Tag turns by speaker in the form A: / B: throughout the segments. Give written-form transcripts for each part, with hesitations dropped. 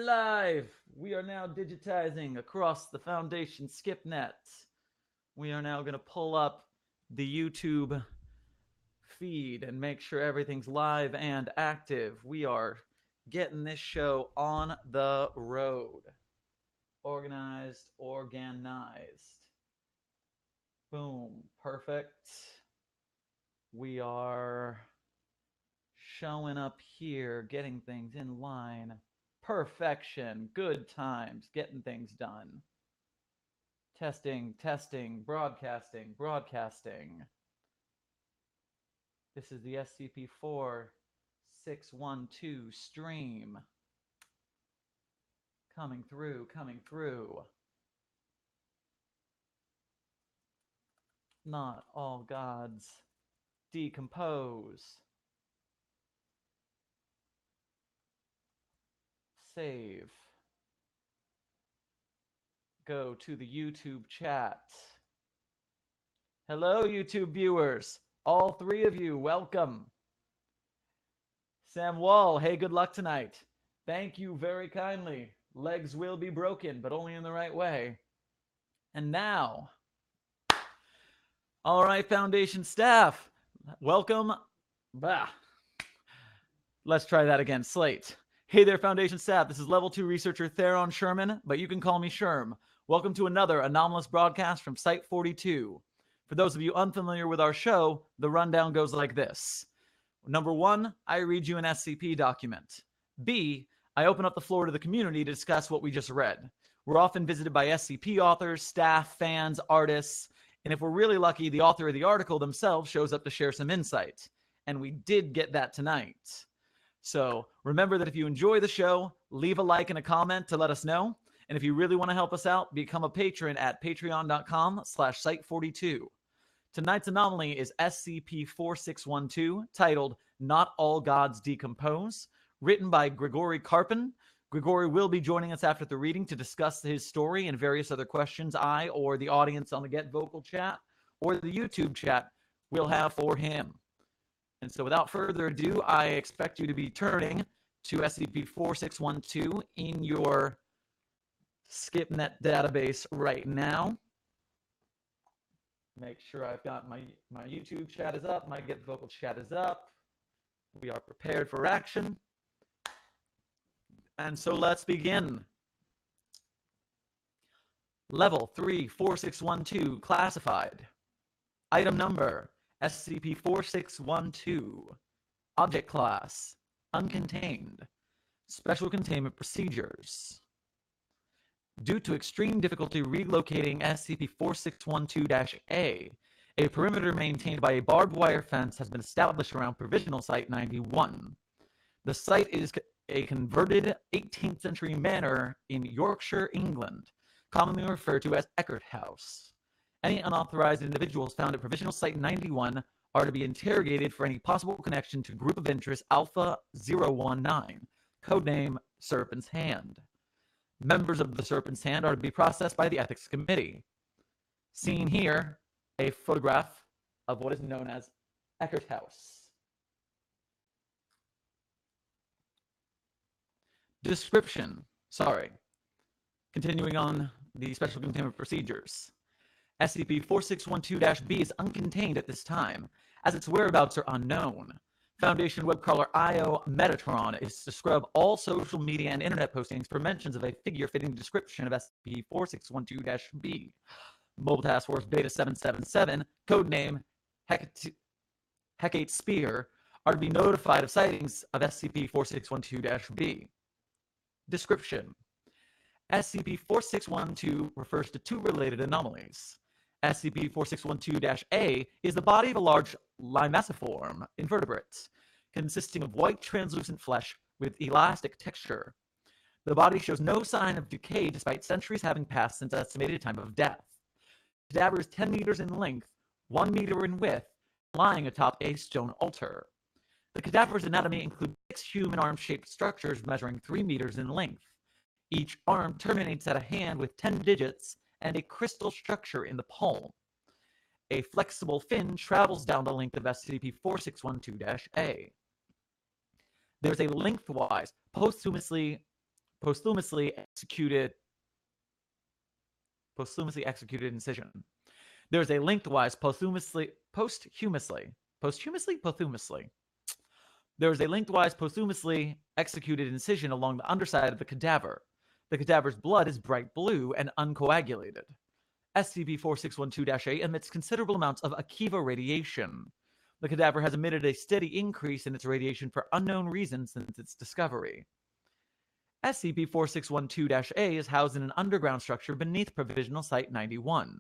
A: live. We are now digitizing across the Foundation SkipNet. We are now going to pull up the YouTube feed and make sure everything's live and active. We are getting this show on the road. Organized. Boom. Perfect. We are showing up here, getting things in line. Perfection. Good times. Getting things done. Testing. Broadcasting. This is the SCP-4612 stream. Coming through. Not all gods decompose. Save. Go to the YouTube chat. Hello, YouTube viewers. All three of you, welcome. Sam Wall, hey, good luck tonight. Thank you very kindly. Legs will be broken, but only in the right way. And now, all right, Foundation staff, welcome. Let's try that again. Slate. Hey there, Foundation staff. This is Level 2 researcher Theron Sherman, but you can call me Sherm. Welcome to another Anomalous Broadcast from Site-42. For those of you unfamiliar with our show, the rundown goes like this. Number 1, I read you an SCP document. B, I open up the floor to the community to discuss what we just read. We're often visited by SCP authors, staff, fans, artists, and if we're really lucky, the author of the article themselves shows up to share some insight. And we did get that tonight. So remember that if you enjoy the show, leave a like and a comment to let us know. And if you really want to help us out, become a patron at patreon.com/site42. Tonight's anomaly is SCP-4612, titled Not All Gods Decompose, written by Grigori Karpin. Grigori will be joining us after the reading to discuss his story and various other questions I or the audience on the GetVokl chat or the YouTube chat will have for him. And so without further ado, I expect you to be turning to SCP-4612 in your SkipNet database right now. Make sure I've got my YouTube chat is up, my GetVokl chat is up. We are prepared for action. And so let's begin. Level 3, 4612, classified. Item number, SCP-4612. Object class, uncontained. Special containment procedures. Due to extreme difficulty relocating SCP-4612-A, a perimeter maintained by a barbed wire fence has been established around Provisional Site-91. The site is a converted 18th century manor in Yorkshire, England, commonly referred to as Eckert House. Any unauthorized individuals found at Provisional Site-91 are to be interrogated for any possible connection to Group of Interest Alpha 019, codename Serpent's Hand. Members of the Serpent's Hand are to be processed by the Ethics Committee. Seen here, a photograph of what is known as Eckert House. Description. Continuing on the special containment procedures. SCP-4612-B is uncontained at this time, as its whereabouts are unknown. Foundation web crawler IO Metatron is to scrub all social media and internet postings for mentions of a figure fitting the description of SCP-4612-B. Mobile Task Force Beta 777, codename Hecate Spear, are to be notified of sightings of SCP-4612-B. Description. SCP-4612 refers to two related anomalies. SCP-4612-A is the body of a large limesiform invertebrate, consisting of white translucent flesh with elastic texture. The body shows no sign of decay despite centuries having passed since estimated time of death. The cadaver is 10 meters in length, 1 meter in width, lying atop a stone altar. The cadaver's anatomy includes 6 human arm-shaped structures measuring 3 meters in length. Each arm terminates at a hand with 10 digits and a crystal structure in the palm. A flexible fin travels down the length of SCP-4612-A. There's a lengthwise, posthumously posthumously executed incision. There is a lengthwise posthumously. There is a lengthwise posthumously executed incision along the underside of the cadaver. The cadaver's blood is bright blue and uncoagulated. SCP-4612-A emits considerable amounts of Akiva radiation. The cadaver has emitted a steady increase in its radiation for unknown reasons since its discovery. SCP-4612-A is housed in an underground structure beneath Provisional Site-91.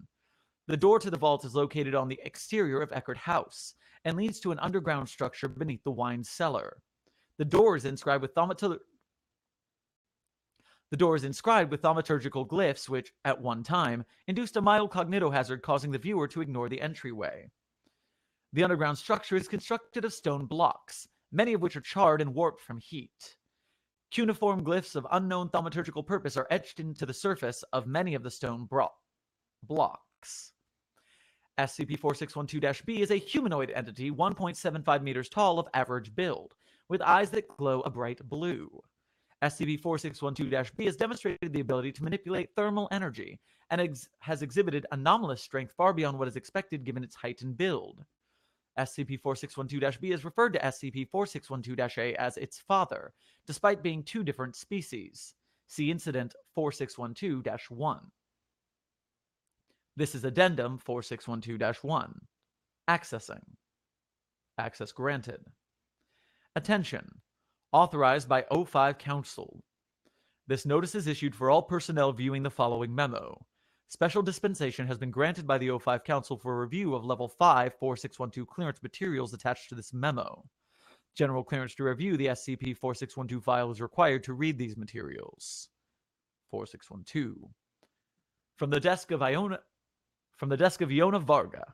A: The door to the vault is located on the exterior of Eckert House and leads to an underground structure beneath the wine cellar. The door is inscribed with thaumaturgical glyphs which, at one time, induced a mild cognitohazard causing the viewer to ignore the entryway. The underground structure is constructed of stone blocks, many of which are charred and warped from heat. Cuneiform glyphs of unknown thaumaturgical purpose are etched into the surface of many of the stone blocks. SCP-4612-B is a humanoid entity 1.75 meters tall of average build, with eyes that glow a bright blue. SCP-4612-B has demonstrated the ability to manipulate thermal energy and has exhibited anomalous strength far beyond what is expected given its height and build. SCP-4612-B is referred to SCP-4612-A as its father, despite being two different species. See Incident 4612-1. This is Addendum 4612-1. Accessing. Access granted. Attention. Authorized by O5 Council. This notice is issued for all personnel viewing the following memo. Special dispensation has been granted by the O5 Council for review of Level 5 4612 clearance materials attached to this memo. General clearance to review the SCP-4612 file is required to read these materials. 4612. From the desk of Iona Varga,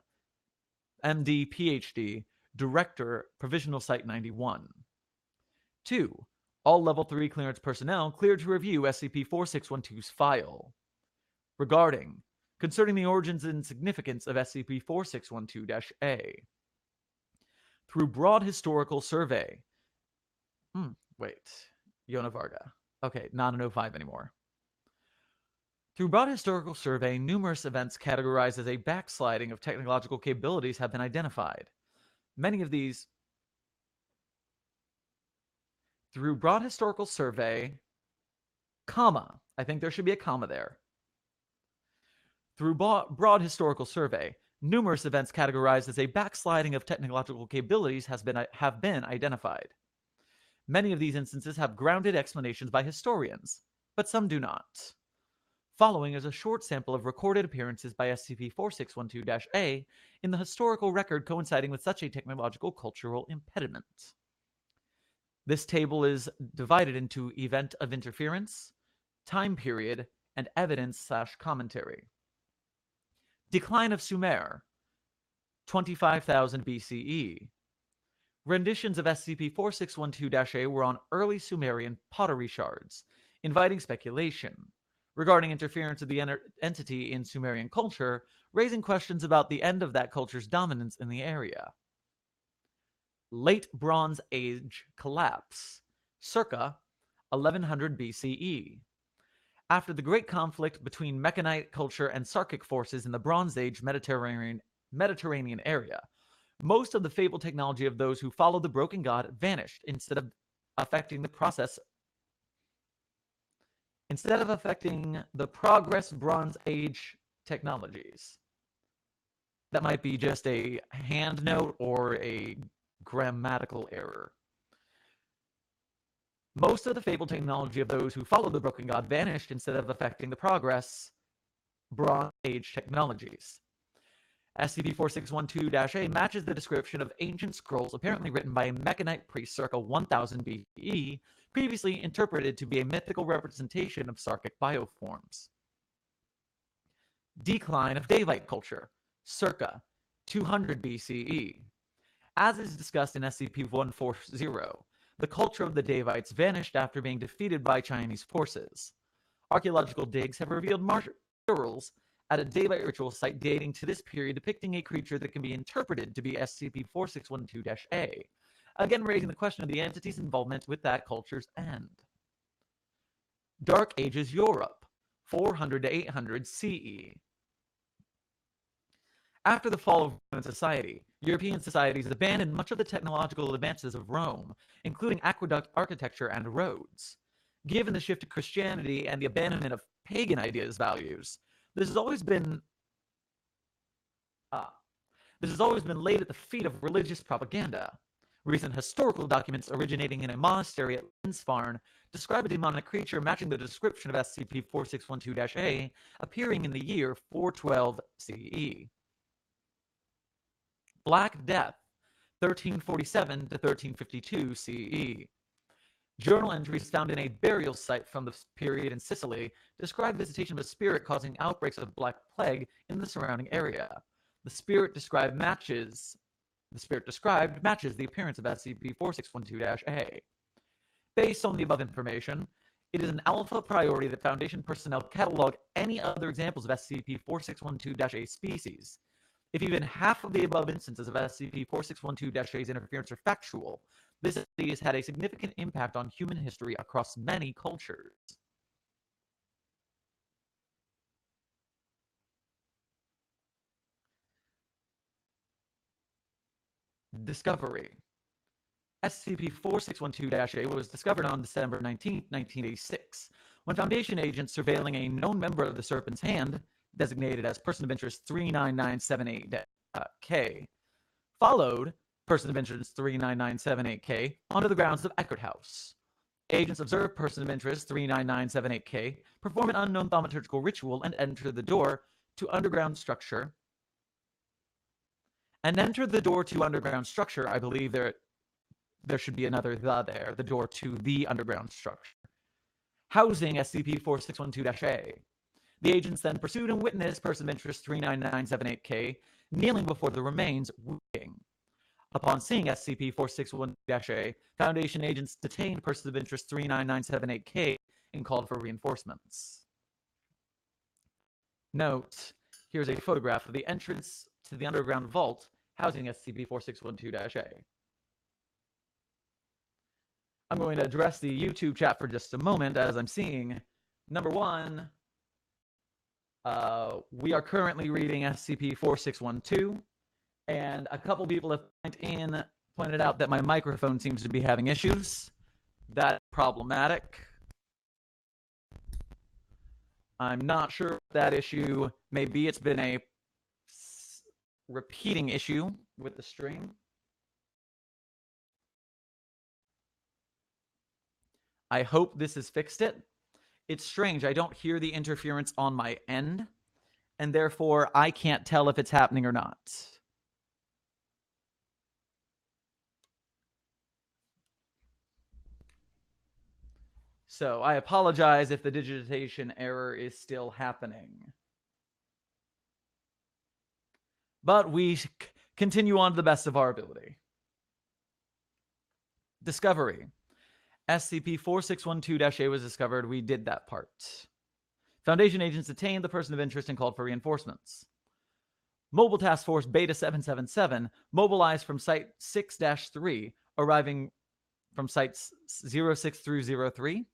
A: MD, PhD, Director, Provisional Site 91. 2. All Level 3 clearance personnel cleared to review SCP-4612's file. Regarding, concerning the origins and significance of SCP-4612-A. Through broad historical survey. Yona Varga. Okay, not an O5 anymore. Through broad historical survey, numerous events categorized as a backsliding of technological capabilities have been identified. Many of these. Through broad historical survey, comma. I think there should be a comma there. Through broad historical survey, numerous events categorized as a backsliding of technological capabilities have been identified. Many of these instances have grounded explanations by historians, but some do not. Following is a short sample of recorded appearances by SCP-4612-A in the historical record coinciding with such a technological cultural impediment. This table is divided into event of interference, time period, and evidence/commentary. Decline of Sumer, 25,000 BCE. Renditions of SCP-4612-A were on early Sumerian pottery shards, inviting speculation regarding interference of the entity in Sumerian culture, raising questions about the end of that culture's dominance in the area. Late Bronze Age collapse, circa 1100 BCE. After the great conflict between Mechanite culture and Sarkic forces in the Bronze Age Mediterranean area, most of the fabled technology of those who followed the broken god vanished instead of affecting the progress Bronze Age technologies. That might be just a hand note or a grammatical error. Most of the fabled technology of those who followed the broken god vanished instead of affecting the progress Bronze Age technologies. SCP-4612-A matches the description of ancient scrolls apparently written by a Mechanite priest circa 1000 BCE, previously interpreted to be a mythical representation of Sarkic bioforms. Decline of Davite culture, circa 200 BCE. As is discussed in SCP-140, the culture of the Davites vanished after being defeated by Chinese forces. Archaeological digs have revealed murals at a Davite ritual site dating to this period depicting a creature that can be interpreted to be SCP-4612-A, again raising the question of the entity's involvement with that culture's end. Dark Ages Europe, 400 to 800 CE. After the fall of Roman society, European societies abandoned much of the technological advances of Rome, including aqueduct architecture and roads. Given the shift to Christianity and the abandonment of pagan ideas values, this has always been laid at the feet of religious propaganda. Recent historical documents originating in a monastery at Lensfarne describe a demonic creature matching the description of SCP-4612-A, appearing in the year 412 CE. Black Death, 1347 to 1352 CE. Journal entries found in a burial site from the period in Sicily describe visitation of a spirit causing outbreaks of Black Plague in the surrounding area. The spirit described matches the appearance of SCP-4612-A. Based on the above information, it is an alpha priority that Foundation personnel catalog any other examples of SCP-4612-A species. If even half of the above instances of SCP-4612-A's interference are factual, this entity has had a significant impact on human history across many cultures. Discovery. SCP-4612-A was discovered on December 19, 1986, when Foundation agents surveilling a known member of the Serpent's Hand, designated as Person of Interest 39978-K, followed Person of Interest 39978-K onto the grounds of Eckert House. Agents observed Person of Interest 39978-K perform an unknown thaumaturgical ritual and enter the door to underground structure. I believe there should be another "the" there. The door to the underground structure, housing SCP-4612-A. The agents then pursued and witnessed Person of Interest 39978-K kneeling before the remains, weeping. Upon seeing SCP-4612-A, Foundation agents detained Person of Interest 39978-K and called for reinforcements. Note, here's a photograph of the entrance to the underground vault housing SCP-4612-A. I'm going to address the YouTube chat for just a moment, as I'm seeing, number one, we are currently reading SCP-4612, and a couple people have pointed out that my microphone seems to be having issues. That's problematic. I'm not sure what that issue may be. It's been a repeating issue with the stream. I hope this has fixed it. It's strange. I don't hear the interference on my end, and therefore I can't tell if it's happening or not. So I apologize if the digitization error is still happening. But we continue on to the best of our ability. Discovery. SCP-4612-A was discovered. We did that part. Foundation agents detained the Person of Interest and called for reinforcements. Mobile Task Force Beta 777 mobilized from Site 6-3, arriving from Sites 06 through 03,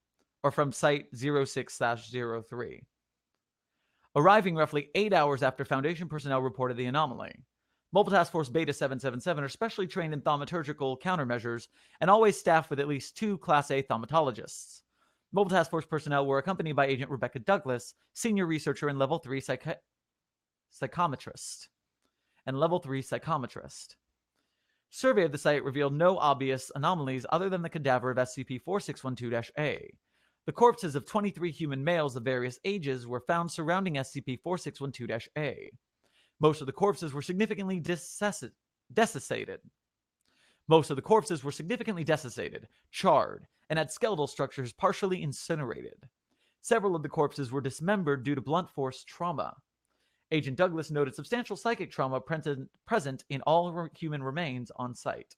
A: or from Site 06-03. Arriving roughly 8 hours after Foundation personnel reported the anomaly. Mobile Task Force Beta 777 are specially trained in thaumaturgical countermeasures and always staffed with at least 2 Class A thaumatologists. Mobile Task Force personnel were accompanied by Agent Rebecca Douglas, senior researcher and Level 3 psychometrist. Survey of the site revealed no obvious anomalies other than the cadaver of SCP-4612-A. The corpses of 23 human males of various ages were found surrounding SCP-4612-A. Most of the corpses were significantly desiccated. Charred, and had skeletal structures partially incinerated. Several of the corpses were dismembered due to blunt force trauma. Agent Douglas noted substantial psychic trauma present in all human remains on site.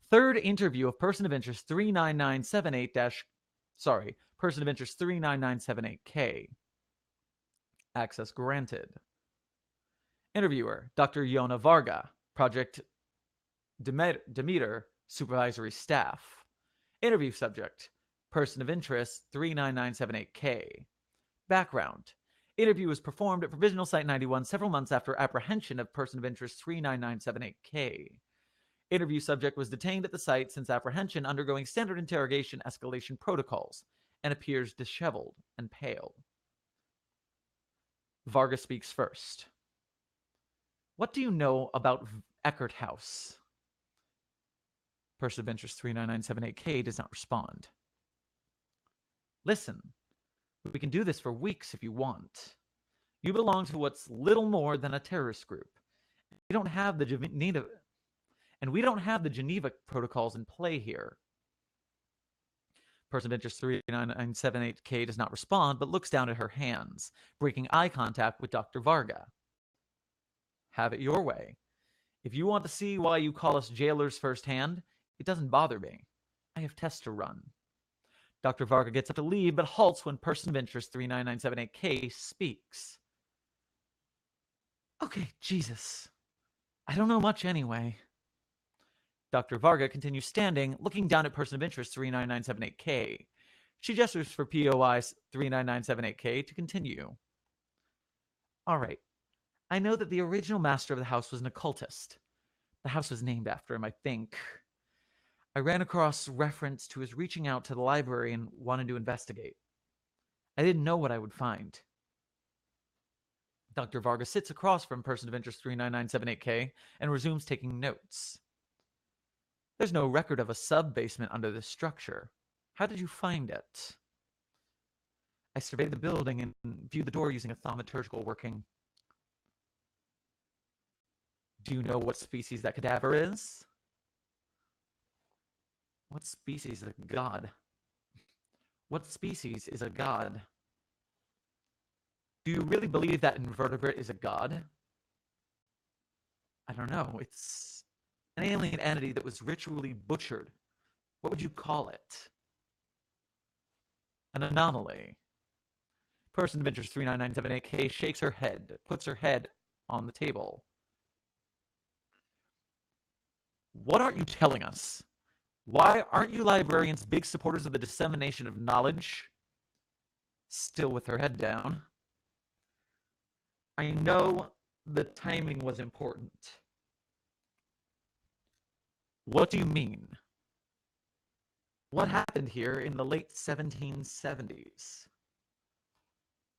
A: Third interview of Person of Interest 39978-K. Access granted. Interviewer, Dr. Yona Varga, Project Demeter, supervisory staff. Interview subject, person of interest 39978K. Background. Interview was performed at Provisional Site 91 several months after apprehension of person of interest 39978K. Interview subject was detained at the site since apprehension, undergoing standard interrogation escalation protocols, and appears disheveled and pale. Varga speaks first. What do you know about Eckert House? Person of interest 39978K does not respond. Listen, we can do this for weeks if you want. You belong to what's little more than a terrorist group. We don't have the Geneva protocols in play here. Person of interest 39978K does not respond, but looks down at her hands, breaking eye contact with Dr. Varga. Have it your way. If you want to see why you call us jailers firsthand, it doesn't bother me. I have tests to run. Dr. Varga gets up to leave, but halts when person of interest 39978K speaks. Okay, Jesus. I don't know much anyway. Dr. Varga continues standing, looking down at person of interest 39978K. She gestures for POI 39978K to continue. All right. I know that the original master of the house was an occultist. The house was named after him, I think. I ran across reference to his reaching out to the library and wanted to investigate. I didn't know what I would find. Dr. Varga sits across from person of interest 39978K and resumes taking notes. There's no record of a sub-basement under this structure. How did you find it? I surveyed the building and viewed the door using a thaumaturgical working. Do you know what species that cadaver is? What species is a god? What species is a god? Do you really believe that invertebrate is a god? I don't know. It's an alien entity that was ritually butchered. What would you call it? An anomaly. Person of interest 39978K shakes her head, puts her head on the table. What aren't you telling us? Why aren't you librarians big supporters of the dissemination of knowledge? Still with her head down. I know the timing was important. What do you mean? What happened here in the late 1770s?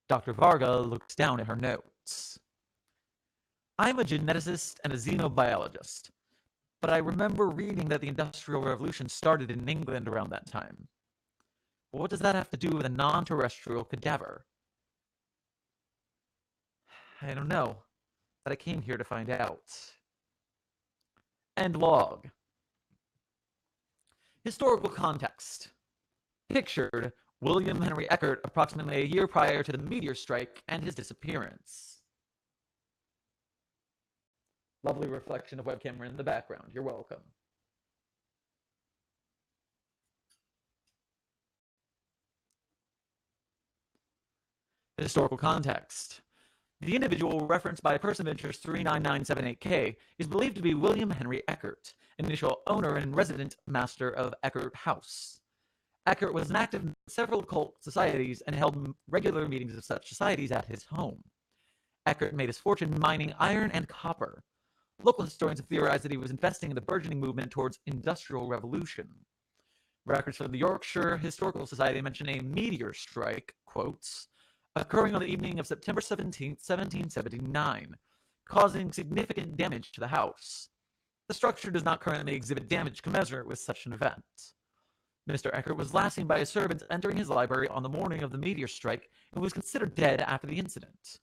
A: Dr. Varga looks down at her notes. I'm a geneticist and a xenobiologist, but I remember reading that the Industrial Revolution started in England around that time. What does that have to do with a non-terrestrial cadaver? I don't know, but I came here to find out. End log. Historical context. Pictured, William Henry Eckert approximately a year prior to the meteor strike and his disappearance. Lovely reflection of webcam in the background. You're welcome. Historical context. The individual referenced by person of interest 39978K is believed to be William Henry Eckert, initial owner and resident master of Eckert House. Eckert was active in several occult societies and held regular meetings of such societies at his home. Eckert made his fortune mining iron and copper. Local historians have theorized that he was investing in the burgeoning movement towards industrial revolution. Records from the Yorkshire Historical Society mention a meteor strike, quotes, occurring on the evening of September 17, 1779, causing significant damage to the house. The structure does not currently exhibit damage commensurate with such an event. Mr. Eckert was last seen by his servants entering his library on the morning of the meteor strike and was considered dead after the incident.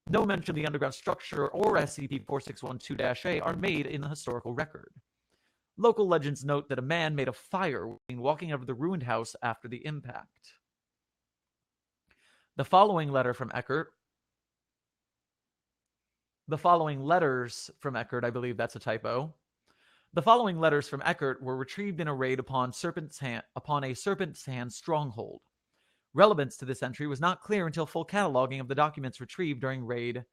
A: No mention of the underground structure or SCP-4612-A are made in the historical record. Local legends note that a man made a fire when walking out of the ruined house after the impact. The following letters from Eckert, I believe that's a typo. The following letters from Eckert were retrieved in a raid upon a Serpent's Hand stronghold. Relevance to this entry was not clear until full cataloging of the documents retrieved during raid.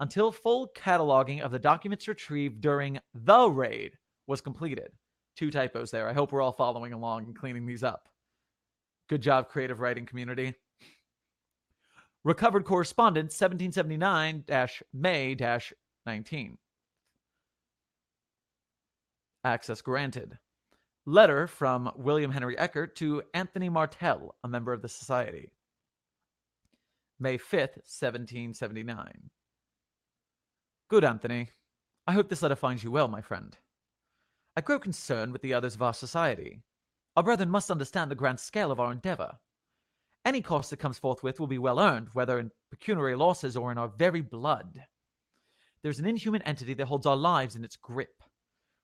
A: until full cataloging of the documents retrieved during the raid was completed. 2 typos there. I hope we're all following along and cleaning these up. Good job, creative writing community. Recovered correspondence 1779-May-19. Access granted. Letter from William Henry Eckert to Anthony Martel, a member of the Society. May 5th, 1779. Good, Anthony. I hope this letter finds you well, my friend. I grow concerned with the others of our society. Our brethren must understand the grand scale of our endeavor. Any cost that comes forthwith will be well earned, whether in pecuniary losses or in our very blood. There's an inhuman entity that holds our lives in its grip.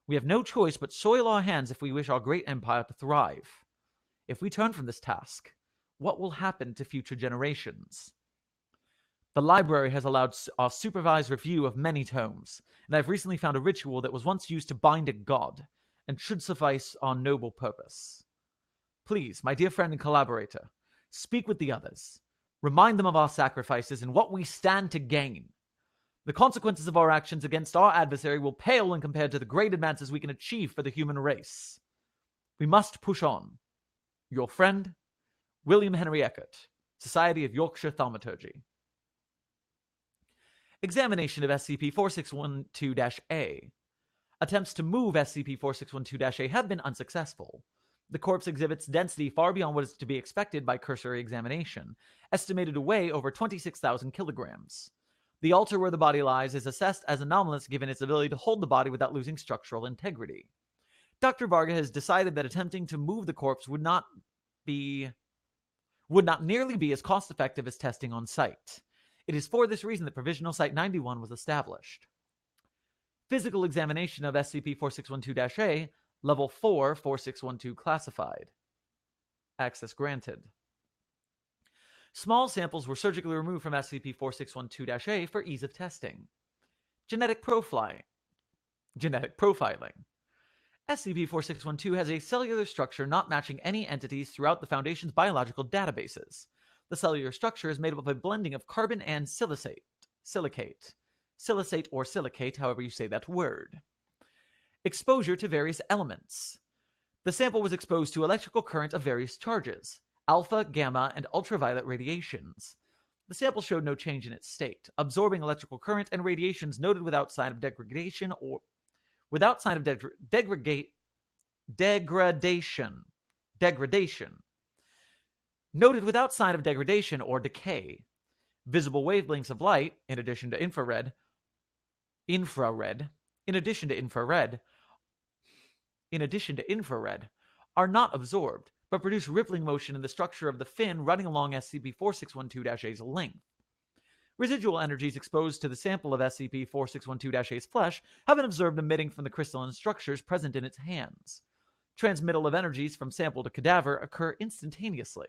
A: We have no choice but soil our hands if we wish our great empire to thrive. If we turn from this task, what will happen to future generations? The library has allowed our supervised review of many tomes, and I've recently found a ritual that was once used to bind a god, and should suffice our noble purpose. Please, my dear friend and collaborator, speak with the others. Remind them of our sacrifices and what we stand to gain. The consequences of our actions against our adversary will pale when compared to the great advances we can achieve for the human race. We must push on. Your friend, William Henry Eckert, Society of Yorkshire Thaumaturgy. Examination of SCP-4612-A. Attempts to move SCP-4612-A have been unsuccessful. The corpse exhibits density far beyond what is to be expected by cursory examination, estimated to weigh over 26,000 kilograms. The altar where the body lies is assessed as anomalous given its ability to hold the body without losing structural integrity. Dr. Varga has decided that attempting to move the corpse would not nearly be as cost-effective as testing on site. It is for this reason that Provisional Site 91 was established. Physical examination of SCP-4612-A, Level 4, 4612 classified. Access granted. Small samples were surgically removed from SCP-4612-A for ease of testing. Genetic profiling. SCP-4612 has a cellular structure not matching any entities throughout the Foundation's biological databases. The cellular structure is made up of a blending of carbon and silicate, or silicate, however you say that word. Exposure to various elements. The sample was exposed to electrical current of various charges, alpha, gamma, and ultraviolet radiations. The sample showed no change in its state, absorbing electrical current and radiations noted without sign of degradation or noted without sign of degradation or decay. Visible wavelengths of light, in addition to infrared, are not absorbed, but produce rippling motion in the structure of the fin running along SCP-4612-A's length. Residual energies exposed to the sample of SCP-4612-A's flesh have been observed emitting from the crystalline structures present in its hands. Transmittal of energies from sample to cadaver occur instantaneously.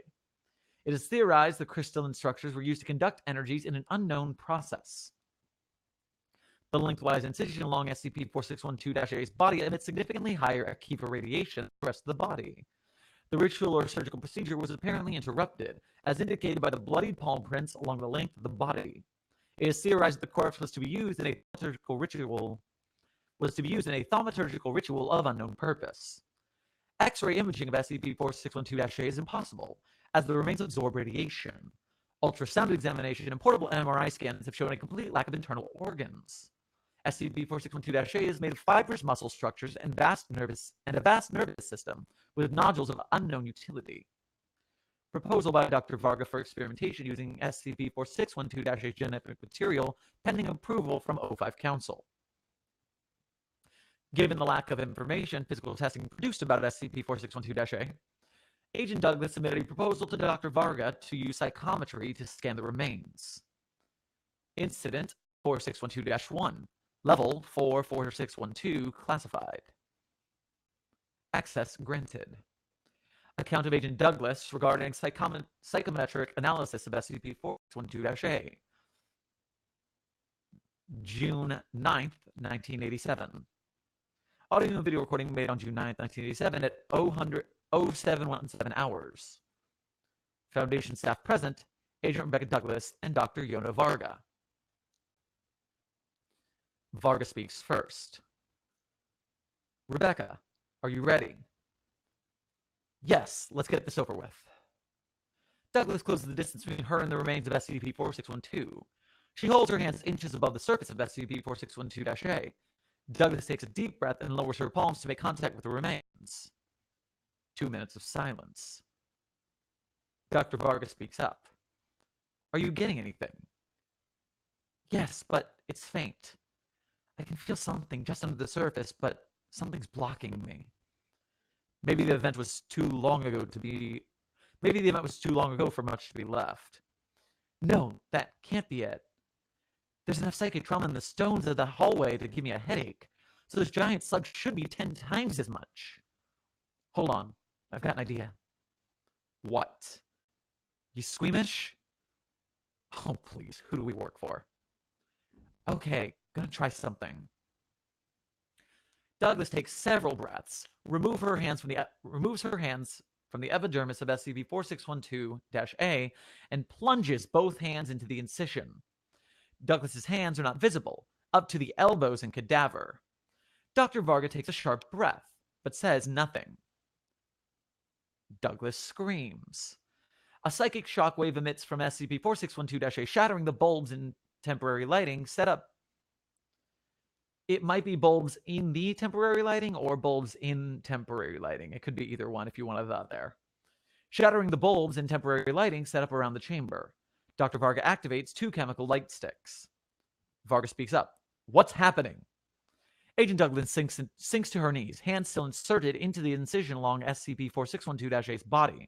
A: It is theorized the crystalline structures were used to conduct energies in an unknown process. The lengthwise incision along SCP-4612-A's body emits significantly higher Akiva radiation than the rest of the body. The ritual or surgical procedure was apparently interrupted, as indicated by the bloodied palm prints along the length of the body. It is theorized that the corpse was to be used in a thaumaturgical ritual of unknown purpose. X-ray imaging of SCP-4612-A is impossible, as the remains absorb radiation. Ultrasound examination and portable MRI scans have shown a complete lack of internal organs. SCP-4612-A is made of fibrous muscle structures and a vast nervous system with nodules of unknown utility. Proposal by Dr. Varga for experimentation using SCP-4612-A genetic material pending approval from O5 Council. Given the lack of information physical testing produced about SCP-4612-A, Agent Douglas submitted a proposal to Dr. Varga to use psychometry to scan the remains. Incident 4612-1, Level 4 4612 classified. Access granted. Account of Agent Douglas regarding psychometric analysis of SCP-4612-A. June 9th, 1987. Audio and video recording made on June 9th, 1987 at 0717 hours. Foundation staff present, Agent Rebecca Douglas and Dr. Yona Varga. Varga speaks first. Rebecca, are you ready? Yes, let's get this over with. Douglas closes the distance between her and the remains of SCP-4612. She holds her hands inches above the surface of SCP-4612-A. Douglas takes a deep breath and lowers her palms to make contact with the remains. 2 minutes of silence. Dr. Varga speaks up. Are you getting anything? Yes, but it's faint. I can feel something just under the surface, but something's blocking me. Maybe the event was too long ago for much to be left. No, that can't be it. There's enough psychic trauma in the stones of the hallway to give me a headache, so this giant slug should be 10 times as much. Hold on, I've got an idea. What? You squeamish? Oh, please, who do we work for? Okay, gonna try something. Douglas takes several breaths, removes her hands from the epidermis of SCP-4612-A, and plunges both hands into the incision. Douglas's hands are not visible, up to the elbows and cadaver. Dr. Varga takes a sharp breath, but says nothing. Douglas screams. A psychic shockwave emits from SCP-4612-A, shattering the bulbs in temporary lighting set up. It might be bulbs in the temporary lighting or bulbs in temporary lighting. It could be either one if you wanted that there. Shattering the bulbs in temporary lighting set up around the chamber. Dr. Varga activates 2 chemical light sticks. Varga speaks up. What's happening? Agent Douglas sinks to her knees, hands still inserted into the incision along SCP-4612-A's body.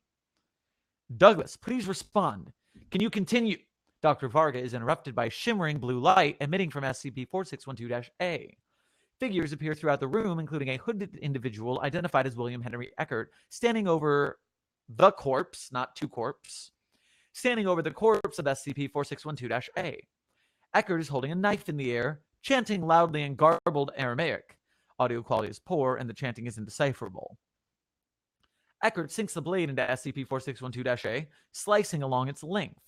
A: Douglas, please respond. Can you continue? Dr. Varga is interrupted by shimmering blue light emitting from SCP-4612-A. Figures appear throughout the room, including a hooded individual identified as William Henry Eckert, standing over the corpse, not 2 corpse, standing over the corpse of SCP-4612-A. Eckert is holding a knife in the air, chanting loudly in garbled Aramaic. Audio quality is poor, and the chanting is indecipherable. Eckert sinks the blade into SCP-4612-A, slicing along its length.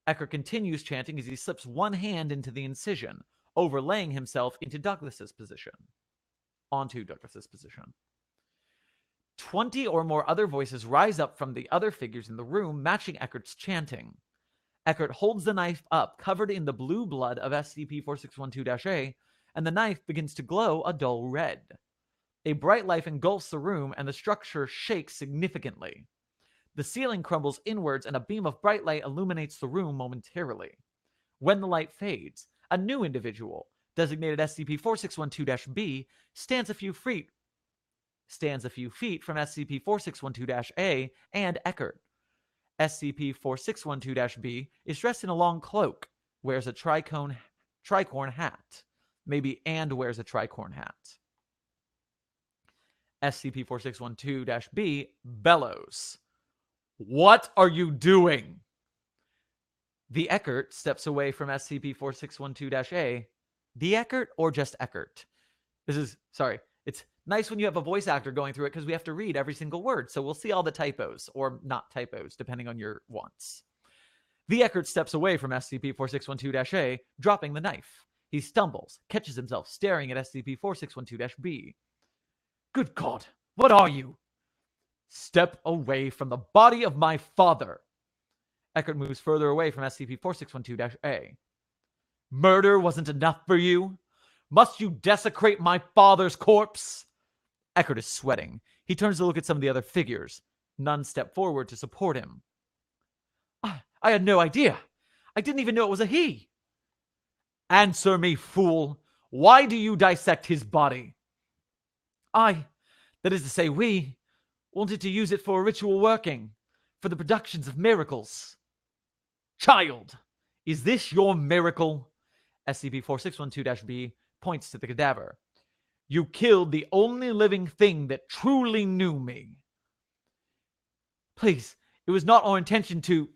A: Eckert continues chanting as he slips one hand into the incision, overlaying himself onto Douglas's position. 20 or more other voices rise up from the other figures in the room, matching Eckert's chanting. Eckert holds the knife up, covered in the blue blood of SCP-4612-A, and the knife begins to glow a dull red. A bright light engulfs the room, and the structure shakes significantly. The ceiling crumbles inwards, and a beam of bright light illuminates the room momentarily. When the light fades, a new individual, designated SCP-4612-B, stands a few feet from SCP-4612-A and Eckert. SCP-4612-B is dressed in a long cloak, wears a tricorn hat. Wears a tricorn hat. SCP-4612-B bellows. What are you doing? The Eckert steps away from SCP-4612-A. The Eckert or just Eckert? It's nice when you have a voice actor going through it because we have to read every single word. So we'll see all the typos or not typos, depending on your wants. The Eckert steps away from SCP-4612-A, dropping the knife. He stumbles, catches himself staring at SCP-4612-B. Good God, what are you? Step away from the body of my father. Eckert moves further away from SCP-4612-A. Murder wasn't enough for you? Must you desecrate my father's corpse? Eckert is sweating. He turns to look at some of the other figures. None step forward to support him. I had no idea. I didn't even know it was a he. Answer me, fool. Why do you dissect his body? That is to say, we wanted to use it for ritual working, for the productions of miracles. Child, is this your miracle? SCP-4612-B points to the cadaver. You killed the only living thing that truly knew me. Please, it was not our intention to...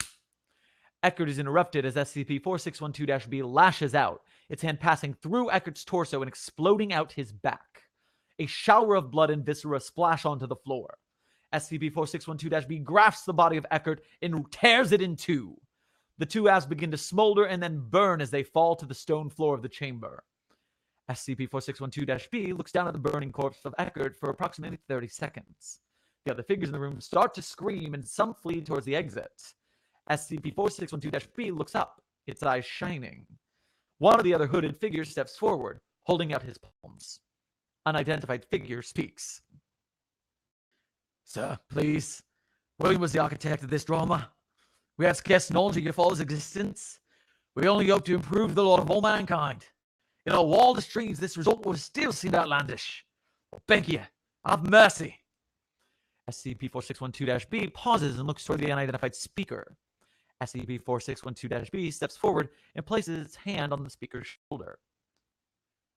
A: Eckert is interrupted as SCP-4612-B lashes out, its hand passing through Eckert's torso and exploding out his back. A shower of blood and viscera splash onto the floor. SCP-4612-B grasps the body of Eckert and tears it in two. The two halves begin to smolder and then burn as they fall to the stone floor of the chamber. SCP-4612-B looks down at the burning corpse of Eckert for approximately 30 seconds. The other figures in the room start to scream and some flee towards the exit. SCP-4612-B looks up, its eyes shining. One of the other hooded figures steps forward, holding out his palms. Unidentified figure speaks. Sir, please. William was the architect of this drama. We have scarce knowledge of your father's existence. We only hope to improve the lot of all mankind. In our wildest dreams, this result will still seem outlandish. Beg you, have mercy. SCP-4612-B pauses and looks toward the unidentified speaker. SCP-4612-B steps forward and places its hand on the speaker's shoulder.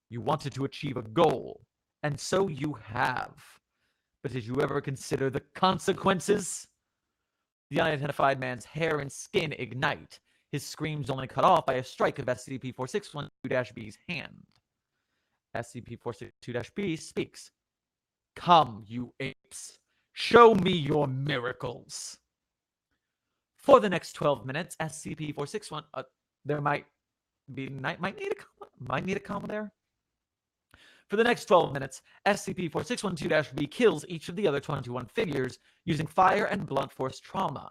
A: You wanted to achieve a goal, and so you have. But did you ever consider the consequences? The unidentified man's hair and skin ignite, his screams only cut off by a strike of SCP-4612-B's hand. SCP-462-B speaks. Come, you apes. Show me your miracles. For the next 12 minutes, SCP-461... there might need a comma there. For the next 12 minutes, SCP-4612-B kills each of the other 21 figures using fire and blunt force trauma.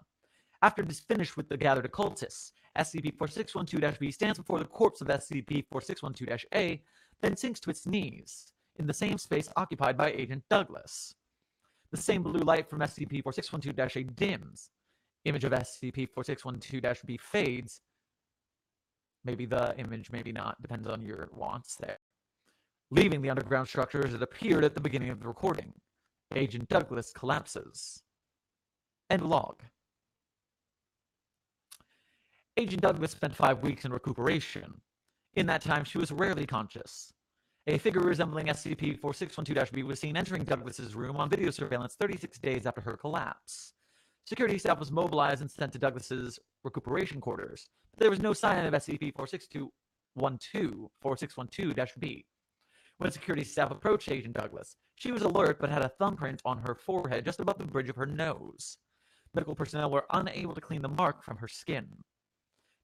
A: After it is finished with the gathered occultists, SCP-4612-B stands before the corpse of SCP-4612-A, then sinks to its knees, in the same space occupied by Agent Douglas. The same blue light from SCP-4612-A dims. Image of SCP-4612-B fades. Maybe the image, maybe not, depends on your wants there. Leaving the underground structure as it appeared at the beginning of the recording. Agent Douglas collapses. End log. Agent Douglas spent 5 weeks in recuperation. In that time, she was rarely conscious. A figure resembling SCP-4612-B was seen entering Douglas's room on video surveillance 36 days after her collapse. Security staff was mobilized and sent to Douglas's recuperation quarters, but there was no sign of SCP-4612-B. When security staff approached Agent Douglas, she was alert but had a thumbprint on her forehead just above the bridge of her nose. Medical personnel were unable to clean the mark from her skin.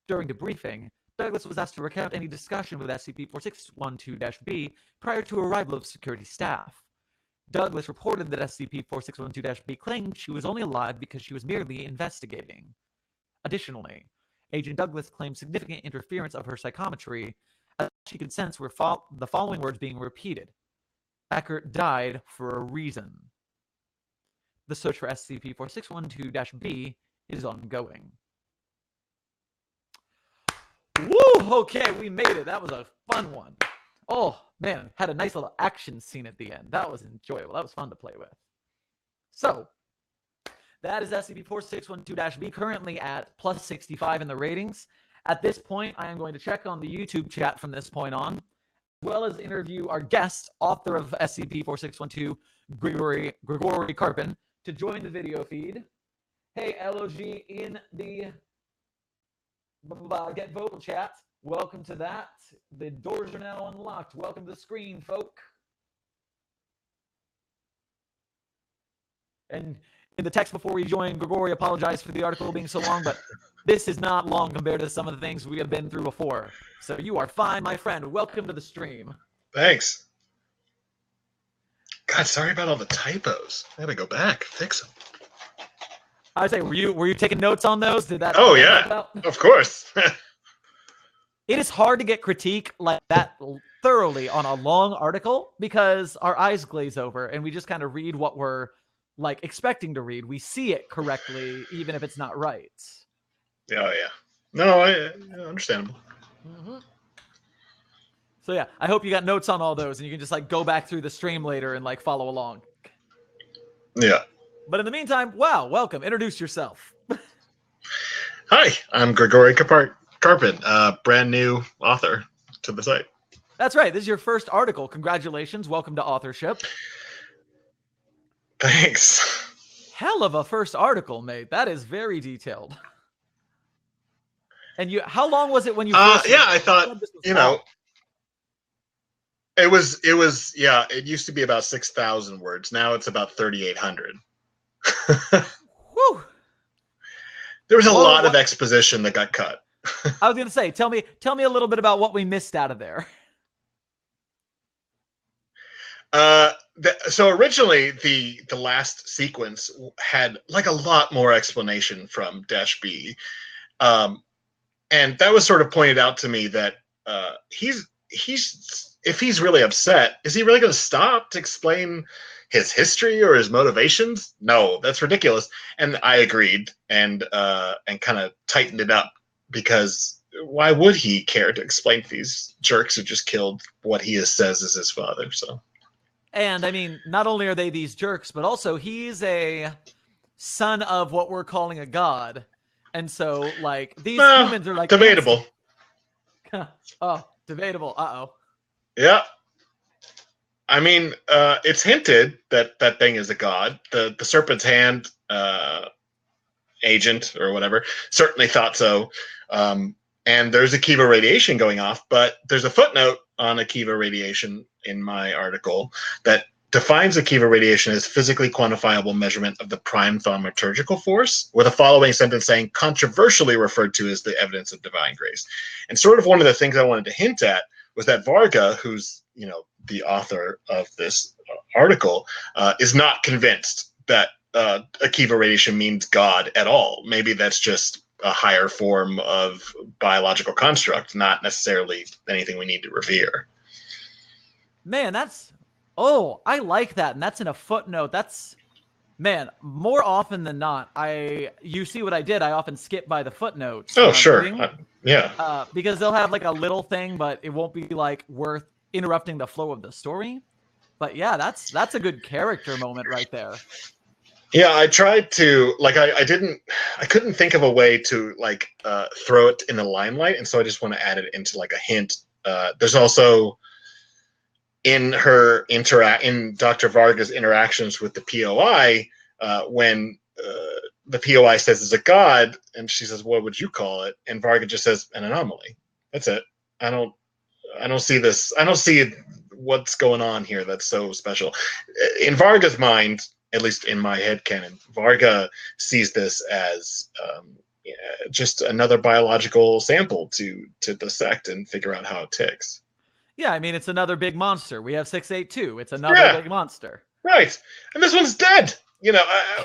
A: During debriefing, Douglas was asked to recount any discussion with SCP-4612-B prior to arrival of security staff. Douglas reported that SCP-4612-B claimed she was only alive because she was merely investigating. Additionally, Agent Douglas claimed significant interference of her psychometry, as she could sense were the following words being repeated. Eckert died for a reason. The search for SCP-4612-B is ongoing. Woo! Okay, we made it. That was a fun one. Oh, man. Had a nice little action scene at the end. That was enjoyable. That was fun to play with. So, that is SCP-4612-B, currently at plus 65 in the ratings. At this point, I am going to check on the YouTube chat from this point on, as well as interview our guest, author of SCP-4612, Grigori Karpin, to join the video feed. Hey, LOG in the GetVokl chat. Welcome to that. The doors are now unlocked. Welcome to the screen, folk. And in the text before we join, Grigori apologized for the article being so long, but this is not long compared to some of the things we have been through before. So you are fine, my friend. Welcome to the stream.
B: Thanks. God, sorry about all the typos. I gotta go back, fix them.
A: I would say, were you taking notes on those? Did that?
B: Oh yeah, of course.
A: It is hard to get critique like that thoroughly on a long article because our eyes glaze over and we just kind of read what we're like expecting to read. We see it correctly, even if it's not right.
B: Yeah, yeah. No, understandable.
A: Mm-hmm. So yeah, I hope you got notes on all those and you can just like go back through the stream later and like follow along.
B: Yeah.
A: But in the meantime, wow, welcome. Introduce yourself.
B: Hi, I'm Grigori Karpin, brand new author to the site.
A: That's right. This is your first article. Congratulations. Welcome to authorship.
B: Thanks.
A: Hell of a first article, mate. That is very detailed. And how long was it when you first
B: yeah, I thought, you know, it used to be about 6,000 words. Now it's about 3,800.
A: Whew.
B: There was a lot of exposition that got cut.
A: I was going to say, tell me a little bit about what we missed out of there.
B: So originally, the last sequence had like a lot more explanation from Dash B, and that was sort of pointed out to me that he's if he's really upset, is he really going to stop to explain his history or his motivations? No, that's ridiculous. And I agreed and kind of tightened it up, because why would he care to explain to these jerks who just killed what he says is his father? So.
A: And I mean, not only are they these jerks, but also he's a son of what we're calling a god. And so, like, these humans are like
B: debatable.
A: Oh, debatable. Uh-oh.
B: Yeah. I mean, it's hinted that that thing is a god. The Serpent's Hand agent or whatever certainly thought so. And there's Akiva radiation going off, but there's a footnote on Akiva radiation in my article that defines Akiva radiation as physically quantifiable measurement of the prime thaumaturgical force, with a following sentence saying controversially referred to as the evidence of divine grace. And sort of one of the things I wanted to hint at was that Varga, who's, you know, the author of this article, is not convinced that Akiva radiation means God at all. Maybe that's just a higher form of biological construct, not necessarily anything we need to revere.
A: Man, that's... Oh, I like that. And that's in a footnote. That's... Man, more often than not, you see what I did, I often skip by the footnotes.
B: Oh, sure. Yeah.
A: Because they'll have like a little thing, but it won't be like worth interrupting the flow of the story. But yeah, that's a good character moment right there.
B: Yeah, I tried to, like, I couldn't think of a way to, like, throw it in the limelight, and so I just want to add it into, like, a hint. There's also, in Dr. Varga's interactions with the POI, when the POI says it's a god, and she says, what would you call it? And Varga just says, an anomaly. That's it. I don't see this. I don't see what's going on here that's so special. In Varga's mind, at least in my headcanon, Varga sees this as just another biological sample to dissect and figure out how it ticks.
A: Yeah, I mean, it's another big monster. We have 682. It's another big monster.
B: Right. And this one's dead. You know,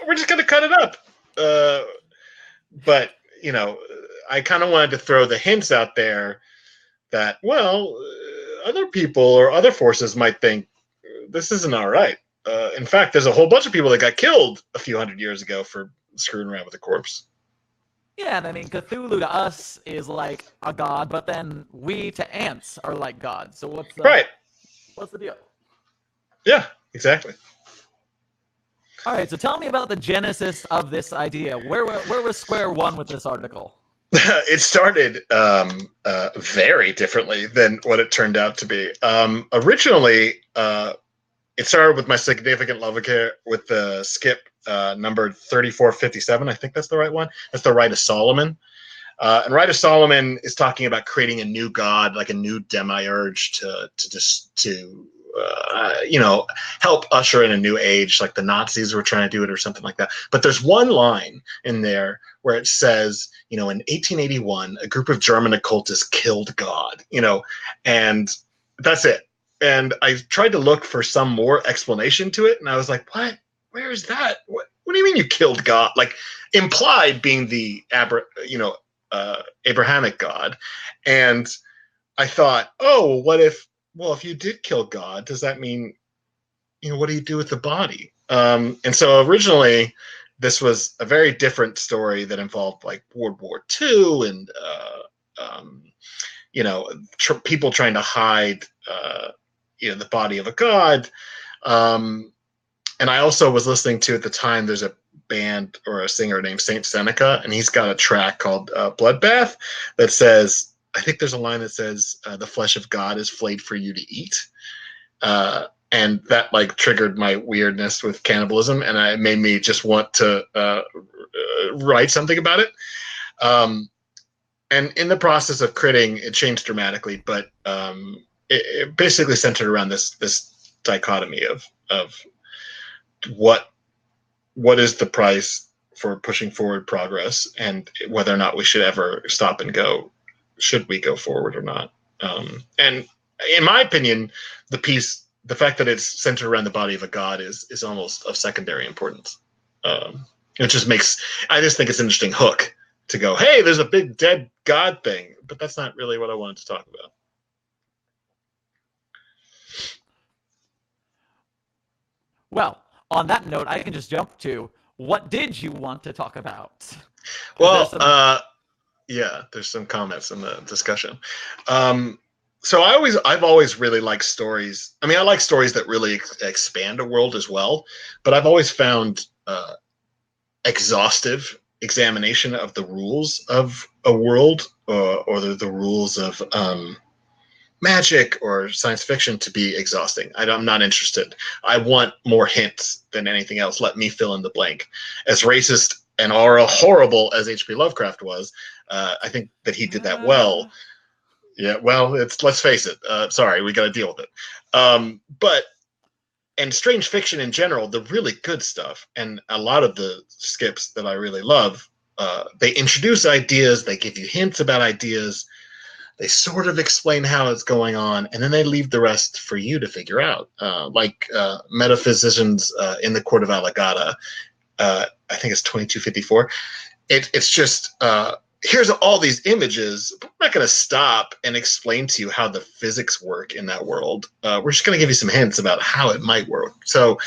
B: we're just going to cut it up. But, you know, I kind of wanted to throw the hints out there that, well, other people or other forces might think this isn't all right. In fact, there's a whole bunch of people that got killed a few hundred years ago for screwing around with a corpse.
A: Yeah, and I mean, Cthulhu to us is like a god, but then we to ants are like gods. So what's the deal?
B: Yeah, exactly.
A: All right, so tell me about the genesis of this idea. Where was square one with this article?
B: It started very differently than what it turned out to be. Originally, it started with my significant love affair with the skip number 3457. I think that's the right one. That's the Rite of Solomon. And Rite of Solomon is talking about creating a new god, like a new demiurge to you know, help usher in a new age, like the Nazis were trying to do it or something like that. But there's one line in there where it says, you know, in 1881, a group of German occultists killed God, you know, and that's it. And I tried to look for some more explanation to it, and I was like, what? Where is that? What do you mean you killed God? Like, implied being the Abrahamic God. And I thought, oh, what if, well, if you did kill God, does that mean, you know, what do you do with the body? And so originally, this was a very different story that involved like World War II and, you know, people trying to hide, you know, the body of a god. And I also was listening to, at the time, there's a band or a singer named Saint Seneca, and he's got a track called Bloodbath that says, I think there's a line that says, the flesh of God is flayed for you to eat. And that like triggered my weirdness with cannibalism, and it made me just want to write something about it. And in the process of critting, it changed dramatically, but it basically centered around this dichotomy of what is the price for pushing forward progress, and whether or not we should ever stop and go, should we go forward or not? And in my opinion, the piece the fact that it's centered around the body of a god is almost of secondary importance. It just makes, I just think it's an interesting hook to go, hey, there's a big dead god thing, but that's not really what I wanted to talk about.
A: Well, on that note, I can just jump to, what did you want to talk about?
B: Well, yeah, there's some comments in the discussion. So I've always really liked stories. I mean, I like stories that really expand a world as well, but I've always found exhaustive examination of the rules of a world, or the rules of magic or science fiction to be exhausting. I'm not interested. I want more hints than anything else. Let me fill in the blank. As racist and horrible as H.P. Lovecraft was, I think that he did that well. Yeah, well, let's face it. Sorry, we got to deal with it. But and strange fiction in general, the really good stuff, and a lot of the skips that I really love, they introduce ideas, they give you hints about ideas, they sort of explain how it's going on, and then they leave the rest for you to figure out. Like Metaphysicians in the Court of Alagata, I think it's 2254. It's just, here's all these images. I'm not going to stop and explain to you how the physics work in that world. We're just going to give you some hints about how it might work. So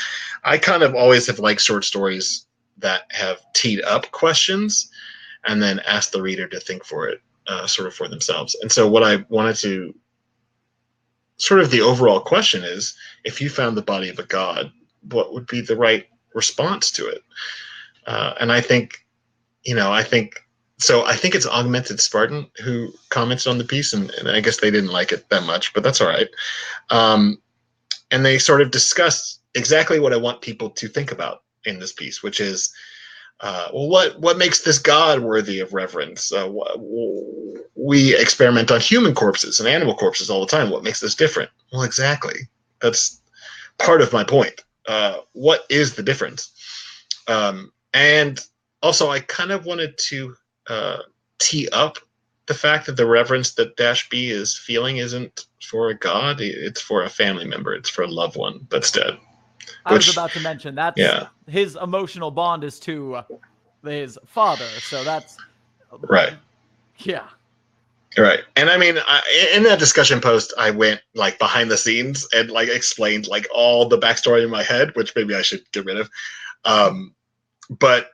B: I kind of always have liked short stories that have teed up questions and then ask the reader to think for it. Sort of for themselves. And so what I wanted to, sort of the overall question is, if you found the body of a god, what would be the right response to it? And I think it's Augmented Spartan who commented on the piece, and I guess they didn't like it that much, but that's all right. And they sort of discussed exactly what I want people to think about in this piece, which is, what makes this god worthy of reverence? We experiment on human corpses and animal corpses all the time. What makes this different? Well, exactly. That's part of my point. What is the difference? And also, I kind of wanted to tee up the fact that the reverence that Dash B is feeling isn't for a god. It's for a family member. It's for a loved one that's dead.
A: I was about to mention that's,
B: yeah,
A: his emotional bond is to his father, so that's
B: right.
A: Yeah.
B: Right. And I mean, in that discussion post, I went like behind the scenes and like explained like all the backstory in my head, which maybe I should get rid of. But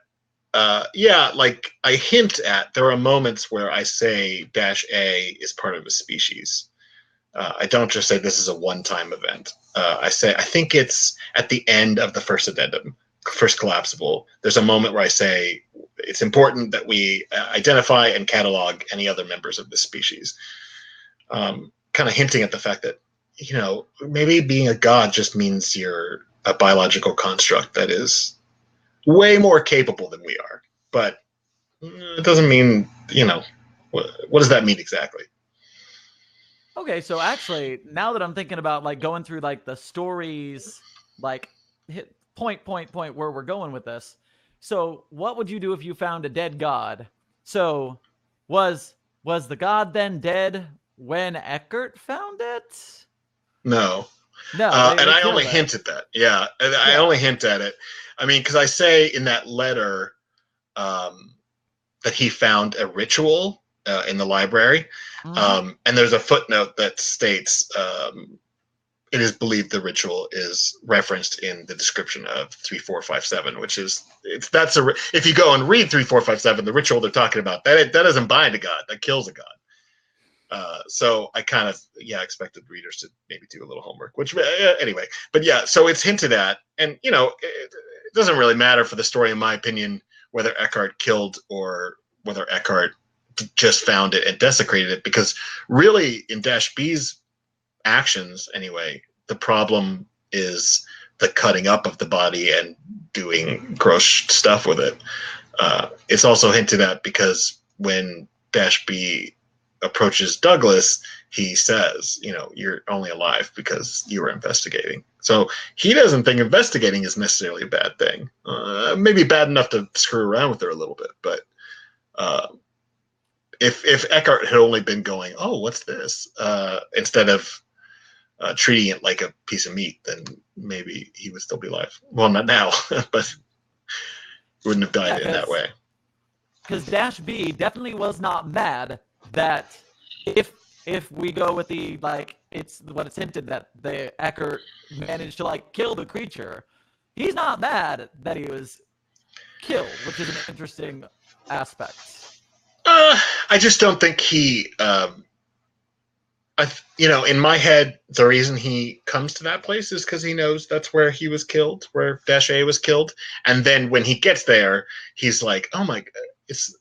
B: yeah, like I hint at, there are moments where I say Dash A is part of a species. I don't just say this is a one-time event. I say, I think it's at the end of the first addendum, first collapsible. There's a moment where I say it's important that we identify and catalog any other members of this species. Kind of hinting at the fact that, maybe being a god just means you're a biological construct that is way more capable than we are. But it doesn't mean, what does that mean exactly?
A: Okay, so actually, now that I'm thinking about like going through like the stories, like hit point where we're going with this. So, what would you do if you found a dead god? So, was the god then dead when Eckert found it?
B: No.
A: No,
B: and I only hint at that. Yeah, I only hint at it. I mean, because I say in that letter that he found a ritual in the library. And there's a footnote that states it is believed the ritual is referenced in the description of 3457, which is, if you go and read 3457, the ritual they're talking about, that doesn't bind a god, that kills a god. So I kind of, expected readers to maybe do a little homework, which anyway, but yeah, so it's hinted at, and it doesn't really matter for the story, in my opinion, whether Eckhart killed or whether Eckhart just found it and desecrated it, because really in Dash B's actions anyway, the problem is the cutting up of the body and doing gross stuff with it. It's also hinted at because when Dash B approaches Douglas, he says, you're only alive because you were investigating. So he doesn't think investigating is necessarily a bad thing. Maybe bad enough to screw around with her a little bit, but if Eckhart had only been going, oh, what's this? Instead of treating it like a piece of meat, then maybe he would still be alive. Well, not now, but wouldn't have died in that way.
A: Because Dash B definitely was not mad that if we go with the, like, it's what it's hinted that the Eckert managed to, like, kill the creature. He's not mad that he was killed, which is an interesting aspect.
B: I just don't think he, in my head, the reason he comes to that place is because he knows that's where he was killed, where Dash A was killed. And then when he gets there, he's like, oh my God, it's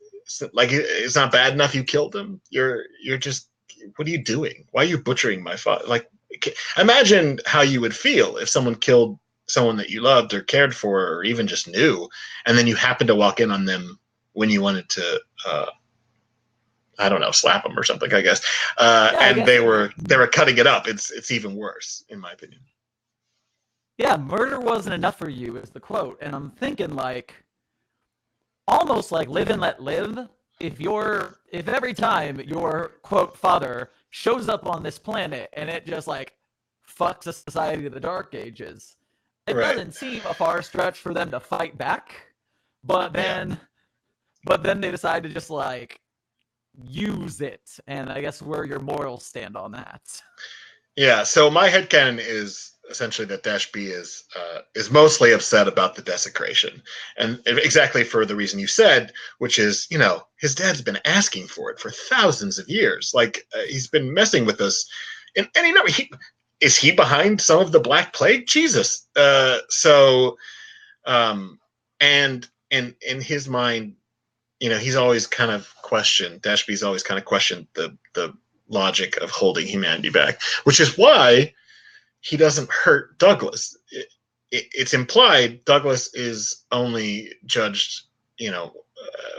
B: like, it's not bad enough you killed him. You're just, what are you doing? Why are you butchering my father? Like, imagine how you would feel if someone killed someone that you loved or cared for or even just knew, and then you happen to walk in on them when you wanted to, I don't know, slap them or something, I guess. And they were cutting it up. It's even worse, in my opinion.
A: Yeah, murder wasn't enough for you is the quote. And I'm thinking, like, almost like live and let live. If every time your quote father shows up on this planet and it just like fucks a society of the Dark Ages, it doesn't seem a far stretch for them to fight back. But then they decide to just like use it, and I guess where your morals stand on that.
B: Yeah, so my headcanon is essentially that Dash B is mostly upset about the desecration, and exactly for the reason you said, which is, his dad's been asking for it for thousands of years. Like, he's been messing with us, and is he behind some of the Black Plague? Jesus. And in his mind, he's always kind of questioned, Dash B's always kind of questioned the logic of holding humanity back, which is why he doesn't hurt Douglas. It's implied Douglas is only judged,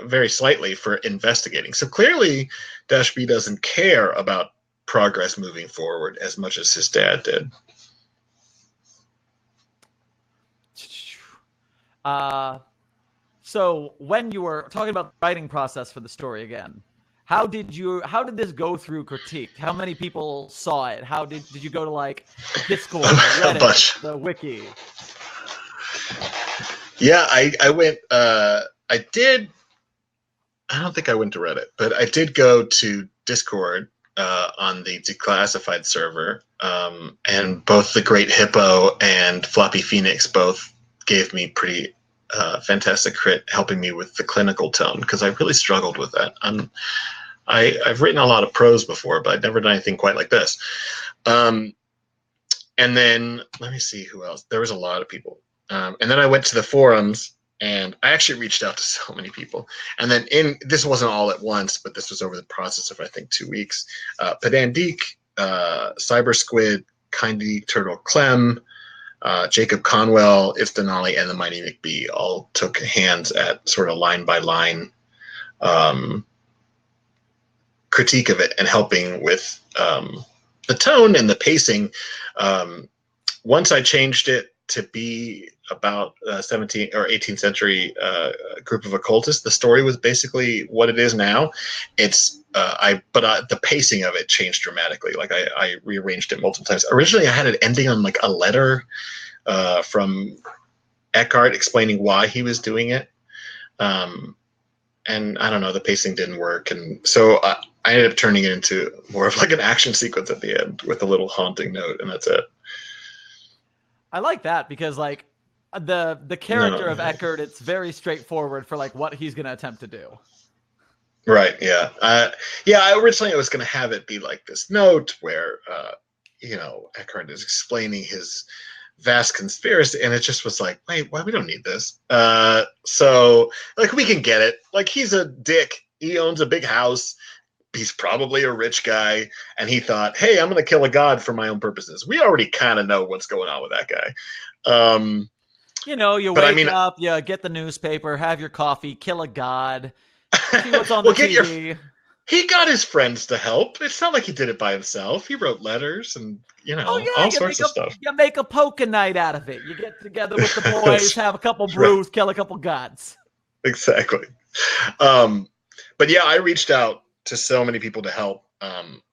B: very slightly for investigating. So clearly Dash B doesn't care about progress moving forward as much as his dad did.
A: So when you were talking about the writing process for the story again, how did this go through critique? How many people saw it? How did you go to like Discord, Reddit, the wiki?
B: Yeah, I went. I don't think I went to Reddit, but I did go to Discord on the Declassified server, and both the Great Hippo and Floppy Phoenix both gave me pretty fantastic crit, helping me with the clinical tone, because I really struggled with that. I've written a lot of prose before, but I've never done anything quite like this. And then let me see who else. There was a lot of people. And then I went to the forums, and I actually reached out to so many people. And then this wasn't all at once, but this was over the process of, I think, 2 weeks. Pedantique, Cyber Squid, Kindy Turtle Clem, Jacob Conwell, It's Denali, and the Mighty McBee all took hands at sort of line by line critique of it and helping with the tone and the pacing. Once I changed it to be about 17th or 18th century group of occultists, the story was basically what it is now. The pacing of it changed dramatically. Like I rearranged it multiple times. Originally, I had it ending on like a letter from Eckhart explaining why he was doing it. And I don't know, the pacing didn't work. And so I ended up turning it into more of like an action sequence at the end with a little haunting note, and that's it.
A: I like that because like the character of Eckhart, it's very straightforward for like what he's going to attempt to do.
B: Right. Yeah. Originally I was going to have it be like this note where, Eckhart is explaining his vast conspiracy, and it just was like, wait, why we don't need this? So like we can get it. Like he's a dick. He owns a big house. He's probably a rich guy, and he thought, hey, I'm going to kill a god for my own purposes. We already kind of know what's going on with that guy.
A: You wake up, you get the newspaper, have your coffee, kill a god, see what's on the TV.
B: He got his friends to help. It's not like he did it by himself. He wrote letters and, all sorts of stuff.
A: You make a poker night out of it. You get together with the boys, have a couple brews, kill a couple gods.
B: Exactly. But yeah, I reached out to so many people to help.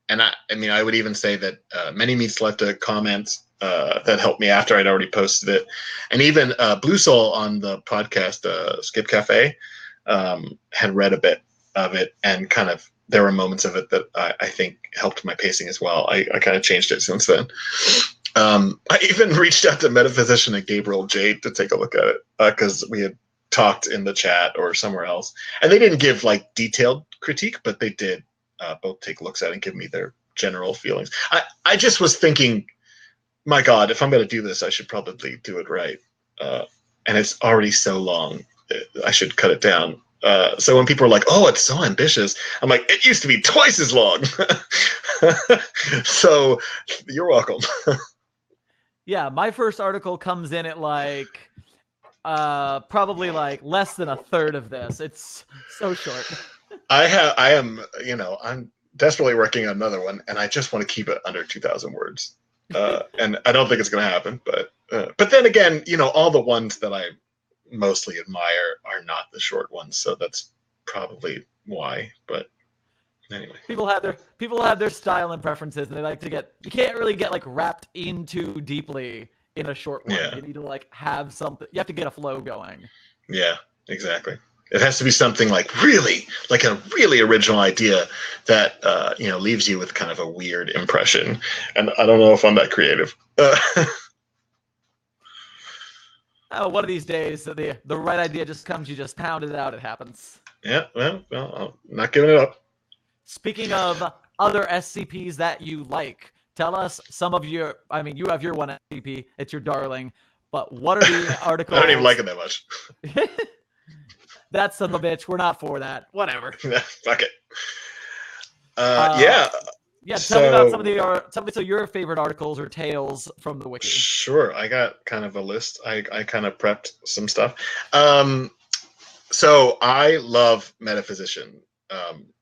B: and I mean, I would even say that Many Meats left a comment that helped me after I'd already posted it, and even Blue Soul on the podcast Skip Cafe had read a bit of it, and kind of there were moments of it that I think helped my pacing as well. I kind of changed it since then. I even reached out to Metaphysician and Gabriel Jade to take a look at it because we had talked in the chat or somewhere else, and they didn't give like detailed critique, but they did both take looks at it and give me their general feelings. I just was thinking, my God, if I'm going to do this, I should probably do it right. And it's already so long. I should cut it down. So when people are like, oh, it's so ambitious, I'm like, it used to be twice as long. So you're welcome.
A: Yeah, my first article comes in at like probably like less than a third of this. It's so short.
B: I'm desperately working on another one, and I just want to keep it under 2,000 words. And I don't think it's going to happen, but then again, all the ones that I mostly admire are not the short ones, so that's probably why. But anyway,
A: people have their style and preferences, and they like to get. You can't really get like wrapped in too deeply in a short one.
B: Yeah.
A: You need to like have something. You have to get a flow going.
B: Yeah, exactly. It has to be something like a really original idea that leaves you with kind of a weird impression. And I don't know if I'm that creative.
A: Oh, one of these days, the right idea just comes. You just pound it out. It happens.
B: Yeah, well, I'm not giving it up.
A: Speaking of other SCPs that you like, tell us some of your. I mean, you have your one SCP. It's your darling. But what are the articles?
B: I don't even like it that much.
A: That son of a bitch. We're not for that. Whatever.
B: Fuck it.
A: Yeah. Tell me about some of your favorite articles or tales from the wiki.
B: Sure. I got kind of a list. I kind of prepped some stuff. So I love Metaphysician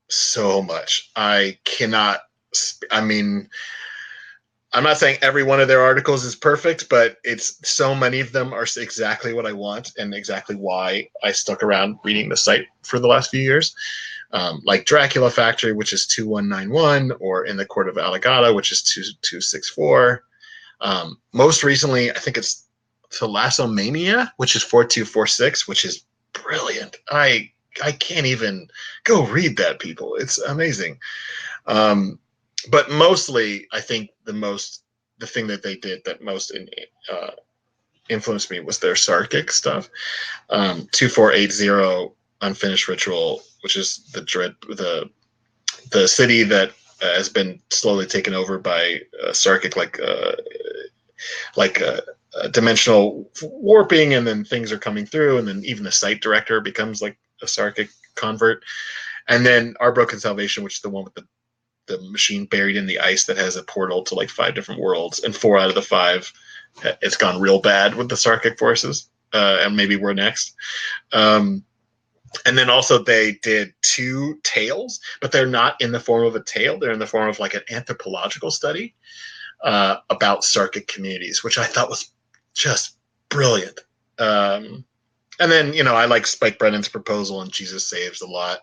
B: so much. I cannot. I mean, I'm not saying every one of their articles is perfect, but it's so many of them are exactly what I want and exactly why I stuck around reading the site for the last few years. Like Dracula Factory, which is 2191, or In the Court of Aligata, which is 2264. Most recently, I think it's Thalassomania, which is 4246, which is brilliant. I can't even go read that, people. It's amazing. But mostly, I think the thing that they did that most influenced me was their Sarkic stuff. 2480 Unfinished Ritual, which is the city that has been slowly taken over by Sarkic, like dimensional warping, and then things are coming through, and then even the site director becomes like a Sarkic convert. And then Our Broken Salvation, which is the one with the machine buried in the ice that has a portal to like 5 different worlds, and 4 out of the 5 it's gone real bad with the Sarkic forces, and maybe we're next. And then also they did 2 tales, but they're not in the form of a tale. They're in the form of like an anthropological study about Sarkic communities, which I thought was just brilliant. And then, I like Spike Brennan's proposal and Jesus Saves a lot.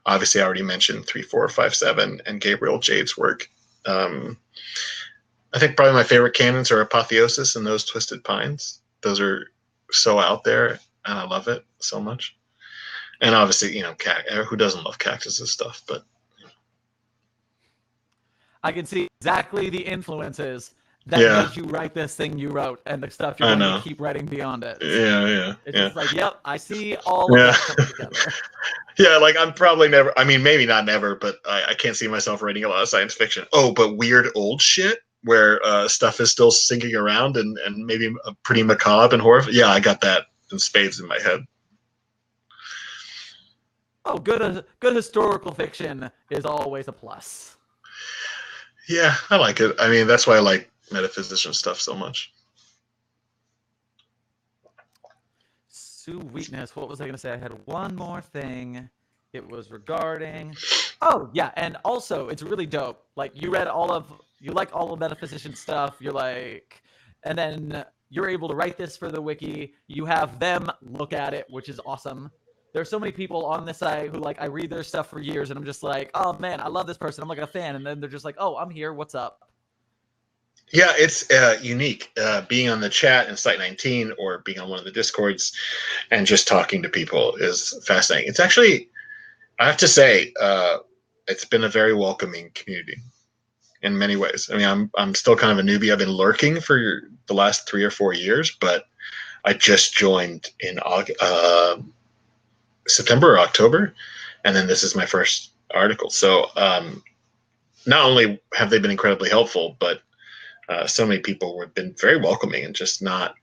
B: Obviously, I already mentioned 3457 and Gabriel Jade's work. I think probably my favorite canons are Apotheosis and Those Twisted Pines. Those are so out there, and I love it so much. And obviously, who doesn't love Cactus's stuff? But
A: I can see exactly the influences that made you write this thing you wrote, and the stuff you're going to keep writing beyond it.
B: Yeah.
A: It's just like, yep, I see all of that coming together.
B: Yeah, like I'm probably never, I mean, maybe not never, but I can't see myself writing a lot of science fiction. Oh, but weird old shit where stuff is still sinking around and maybe pretty macabre and horrible. Yeah, I got that in spades in my head.
A: Oh, good historical fiction is always a plus.
B: Yeah, I like it. I mean, that's why I like Metaphysician stuff so much.
A: Sweetness. What was I going to say? I had one more thing. It was regarding. Oh yeah, and also it's really dope. Like you like all of Metaphysician stuff. You're like, and then you're able to write this for the wiki. You have them look at it, which is awesome. There's so many people on this site who like I read their stuff for years, and I'm just like, oh man, I love this person. I'm like a fan, and then they're just like, oh, I'm here. What's up?
B: Yeah, it's unique being on the chat in Site 19 or being on one of the Discords and just talking to people is fascinating. It's actually, I have to say, it's been a very welcoming community in many ways. I mean, I'm still kind of a newbie. I've been lurking for the last 3 or 4 years, but I just joined in September or October, and then this is my first article. So not only have they been incredibly helpful, but so many people have been very welcoming and just not,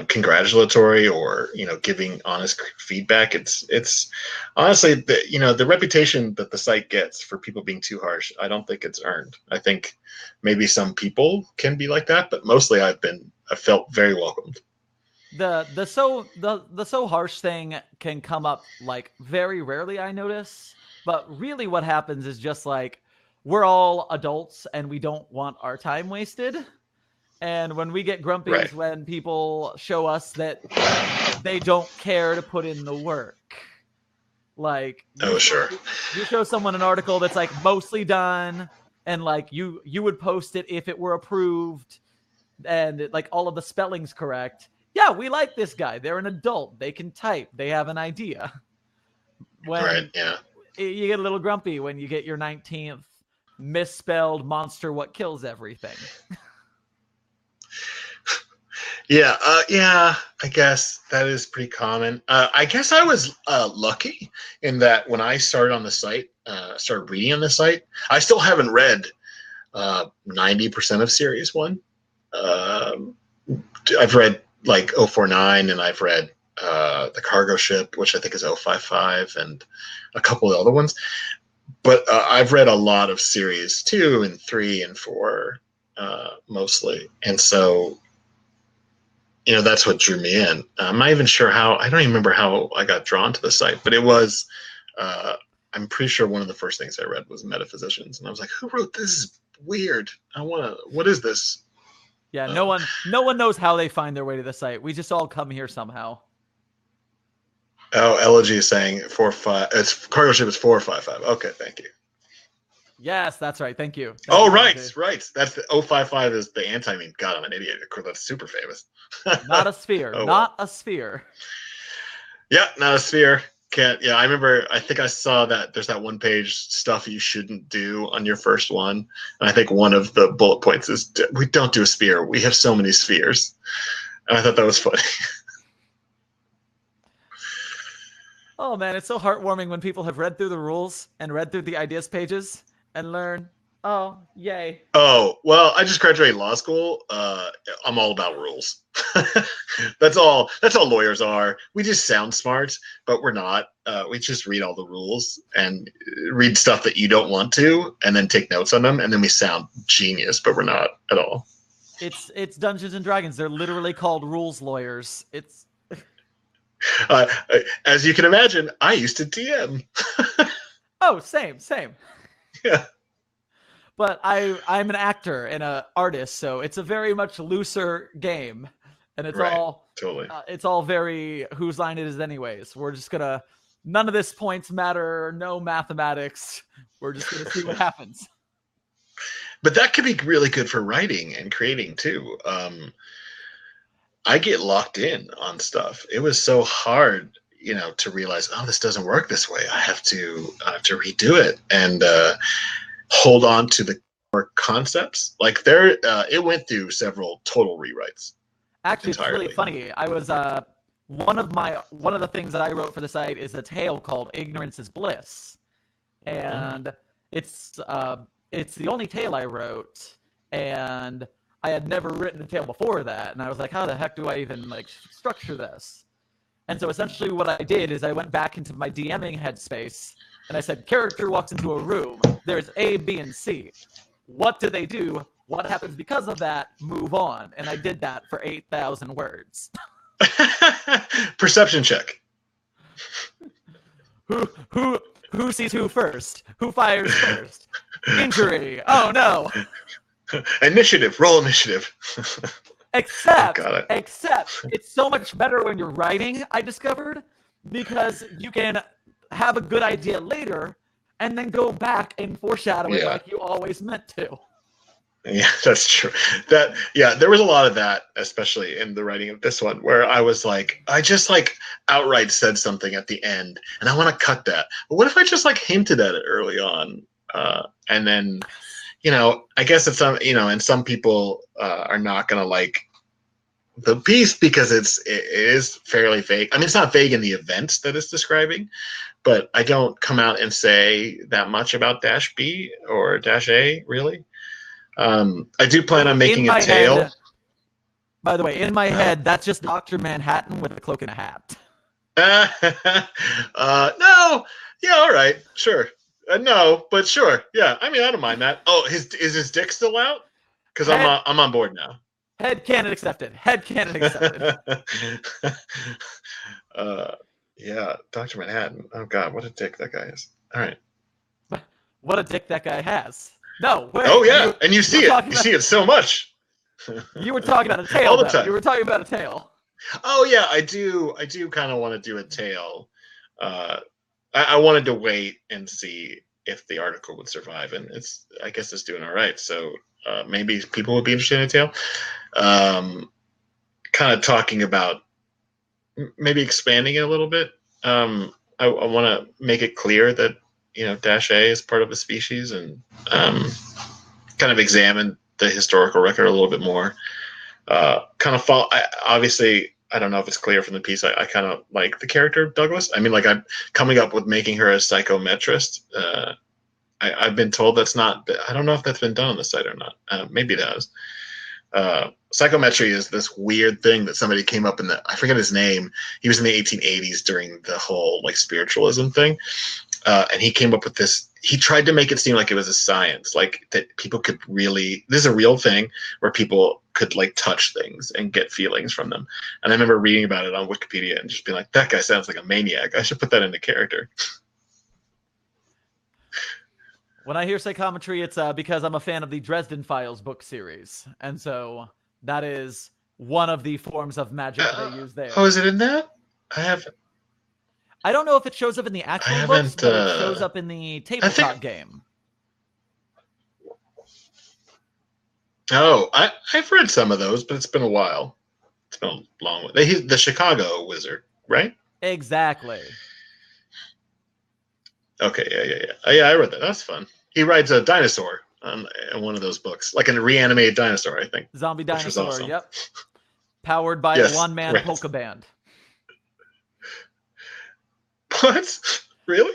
B: congratulatory or, giving honest feedback. It's honestly, the reputation that the site gets for people being too harsh, I don't think it's earned. I think maybe some people can be like that, but mostly I felt very welcomed.
A: The so harsh thing can come up like very rarely, I notice. But really what happens is just like we're all adults and we don't want our time wasted. And when we get grumpy is when people show us that they don't care to put in the work. Like,
B: sure.
A: You show someone an article that's like mostly done, and like you would post it if it were approved, and like all of the spelling's correct. Yeah, we like this guy. They're an adult. They can type. They have an idea. When you get a little grumpy when you get your 19th misspelled monster what kills everything.
B: Yeah, I guess that is pretty common. I guess I was lucky in that when I started on the site, started reading on the site, I still haven't read 90% of Series 1. I've read like 049, and I've read The Cargo Ship, which I think is 055, and a couple of other ones. But I've read a lot of Series 2 and 3 and 4 mostly. And so, that's what drew me in. I'm not even sure how, I don't even remember how I got drawn to the site, but it was, I'm pretty sure one of the first things I read was Metaphysicians. And I was like, who wrote this? Is weird. What is this?
A: Yeah, no one knows how they find their way to the site. We just all come here somehow.
B: Oh, Elegy is saying 45. It's Cargo Ship is 455. Okay, thank you.
A: Yes, that's right. Thank you.
B: Right. That's the 055 is the anti-meme. God, I'm an idiot. That's super famous.
A: Not a sphere. A sphere.
B: Yeah, not a sphere. Can't. Yeah, I think I saw that there's that one page stuff you shouldn't do on your first one. And I think one of the bullet points is we don't do a sphere. We have so many spheres. And I thought that was funny.
A: Oh man, it's so heartwarming when people have read through the rules and read through the ideas pages and learn, oh, yay.
B: Oh, well, I just graduated law school. I'm all about rules. That's all lawyers are. We just sound smart, but we're not. We just read all the rules and read stuff that you don't want to, and then take notes on them, and then we sound genius, but we're not at all.
A: It's Dungeons and Dragons. They're literally called rules lawyers. It's
B: as you can imagine, I used to DM.
A: Oh, same.
B: Yeah.
A: But I'm an actor and an artist, so it's a very much looser game, and it's all
B: totally.
A: It's all very whose line it is, anyways. We're just gonna none of this points matter, no mathematics. We're just gonna see what happens.
B: But that could be really good for writing and creating too. I get locked in on stuff. It was so hard, to realize, oh, this doesn't work this way. I have to redo it and hold on to the core concepts. Like it went through several total rewrites.
A: Actually,
B: entirely.
A: It's really funny. I was one of the things that I wrote for the site is a tale called "Ignorance is Bliss," and it's the only tale I wrote, and I had never written a tale before that, and I was like, how the heck do I even structure this? And so essentially what I did is I went back into my DMing headspace, and I said, character walks into a room. There's A, B, and C. What do they do? What happens because of that? Move on. And I did that for 8,000 words.
B: Perception check.
A: Who sees who first? Who fires first? Injury. Oh no.
B: Initiative. Roll initiative.
A: Except it's so much better when you're writing, I discovered, because you can have a good idea later and then go back and foreshadow it like you always meant to.
B: Yeah, that's true. There was a lot of that, especially in the writing of this one, where I was like, I just like outright said something at the end, and I want to cut that. But what if I just like hinted at it early on, and then, I guess it's some, and some people are not gonna like the piece because it is fairly vague. I mean, it's not vague in the events that it's describing, but I don't come out and say that much about Dash B or Dash A really. I do plan on making a tale.
A: By the way, in my head, that's just Dr. Manhattan with a cloak and a hat.
B: No. Yeah, all right. Sure. No, but sure. Yeah. I mean, I don't mind that. Oh, is his dick still out? Because I'm on board now.
A: Headcanon accepted. Headcanon accepted.
B: Yeah, Dr. Manhattan. Oh, God, what a dick that guy is. All right.
A: What a dick that guy has. No, wait.
B: Oh, yeah, and you see it. You see it so much.
A: You were talking about a tale.
B: All the time.
A: You were talking about a tale.
B: Oh, yeah, I do kind of want to do a tale. I wanted to wait and see if the article would survive, and I guess it's doing all right. So maybe people would be interested in a tale. Kind of talking about maybe expanding it a little bit. I want to make it clear that Dash A is part of a species, and kind of examine the historical record a little bit more. Kind of obviously, I don't know if it's clear from the piece. I kind of like the character of Douglas. I mean, like I'm coming up with making her a psychometrist. I've been told that's not. I don't know if that's been done on the site or not. Maybe it has. Psychometry is this weird thing that somebody came up I forget his name. He was in the 1880s during the whole like spiritualism thing. And he came up with this. He tried to make it seem like it was a science, like that people could really, this is a real thing where people could like touch things and get feelings from them. And I remember reading about it on Wikipedia and just being like, that guy sounds like a maniac. I should put that into character.
A: When I hear psychometry, it's because I'm a fan of the Dresden Files book series. And so that is one of the forms of magic they use there.
B: Oh, is it in that?
A: I don't know if it shows up in the actual books, but it shows up in the tabletop game.
B: Oh, I've read some of those, but it's been a while. It's been a long one. He's the Chicago wizard, right?
A: Exactly.
B: Okay, yeah. I read that. That's fun. He rides a dinosaur on one of those books, like a reanimated dinosaur, I think.
A: Zombie dinosaur, awesome. Yep. Powered by a one-man polka band.
B: What? Really?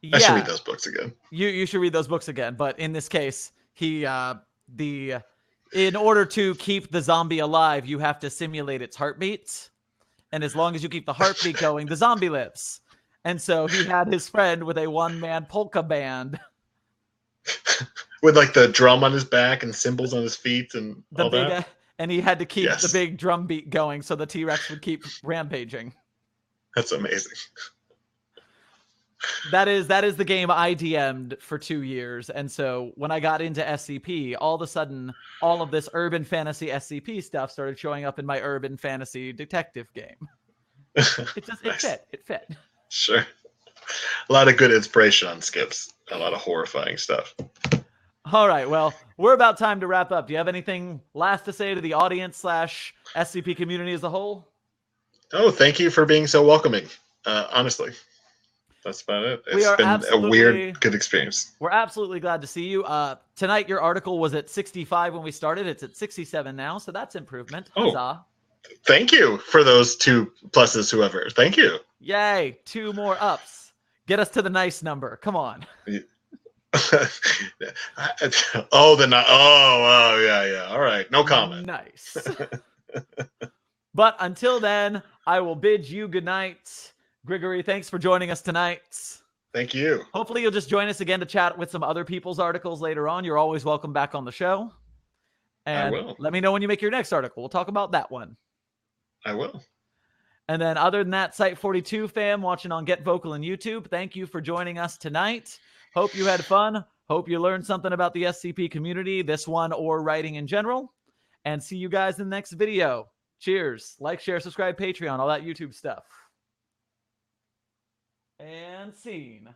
A: Yeah.
B: I should read those books again.
A: You should read those books again, but in this case, in order to keep the zombie alive, you have to simulate its heartbeats. And as long as you keep the heartbeat going, the zombie lives. And so he had his friend with a one-man polka band.
B: With like the drum on his back and cymbals on his feet and all that.
A: And he had to keep the big drum beat going so the T-Rex would keep rampaging.
B: That's amazing.
A: That is the game I DM'd for 2 years. And so when I got into SCP, all of a sudden, all of this urban fantasy SCP stuff started showing up in my urban fantasy detective game. It fit.
B: Sure. A lot of good inspiration on skips. A lot of horrifying stuff.
A: All right. Well, we're about time to wrap up. Do you have anything last to say to the audience / SCP community as a whole?
B: Oh, thank you for being so welcoming. Honestly. That's about it. It's been a weird, good experience.
A: We're absolutely glad to see you. Tonight, your article was at 65 when we started. It's at 67 now, so that's improvement. Huzzah.
B: Thank you for those 2 pluses, whoever. Thank you.
A: Yay. 2 more ups. Get us to the nice number. Come on.
B: Yeah. Yeah. All right. No comment.
A: Nice. But until then, I will bid you good night. Grigori, thanks for joining us tonight.
B: Thank you.
A: Hopefully you'll just join us again to chat with some other people's articles later on. You're always welcome back on the show. And
B: I will.
A: Let me know when you make your next article. We'll talk about that one.
B: I will.
A: And then other than that, Site-42 fam watching on GetVokl and YouTube, thank you for joining us tonight. Hope you had fun. Hope you learned something about the SCP community, this one or writing in general. And see you guys in the next video. Cheers. Like, share, subscribe, Patreon, all that YouTube stuff. And scene.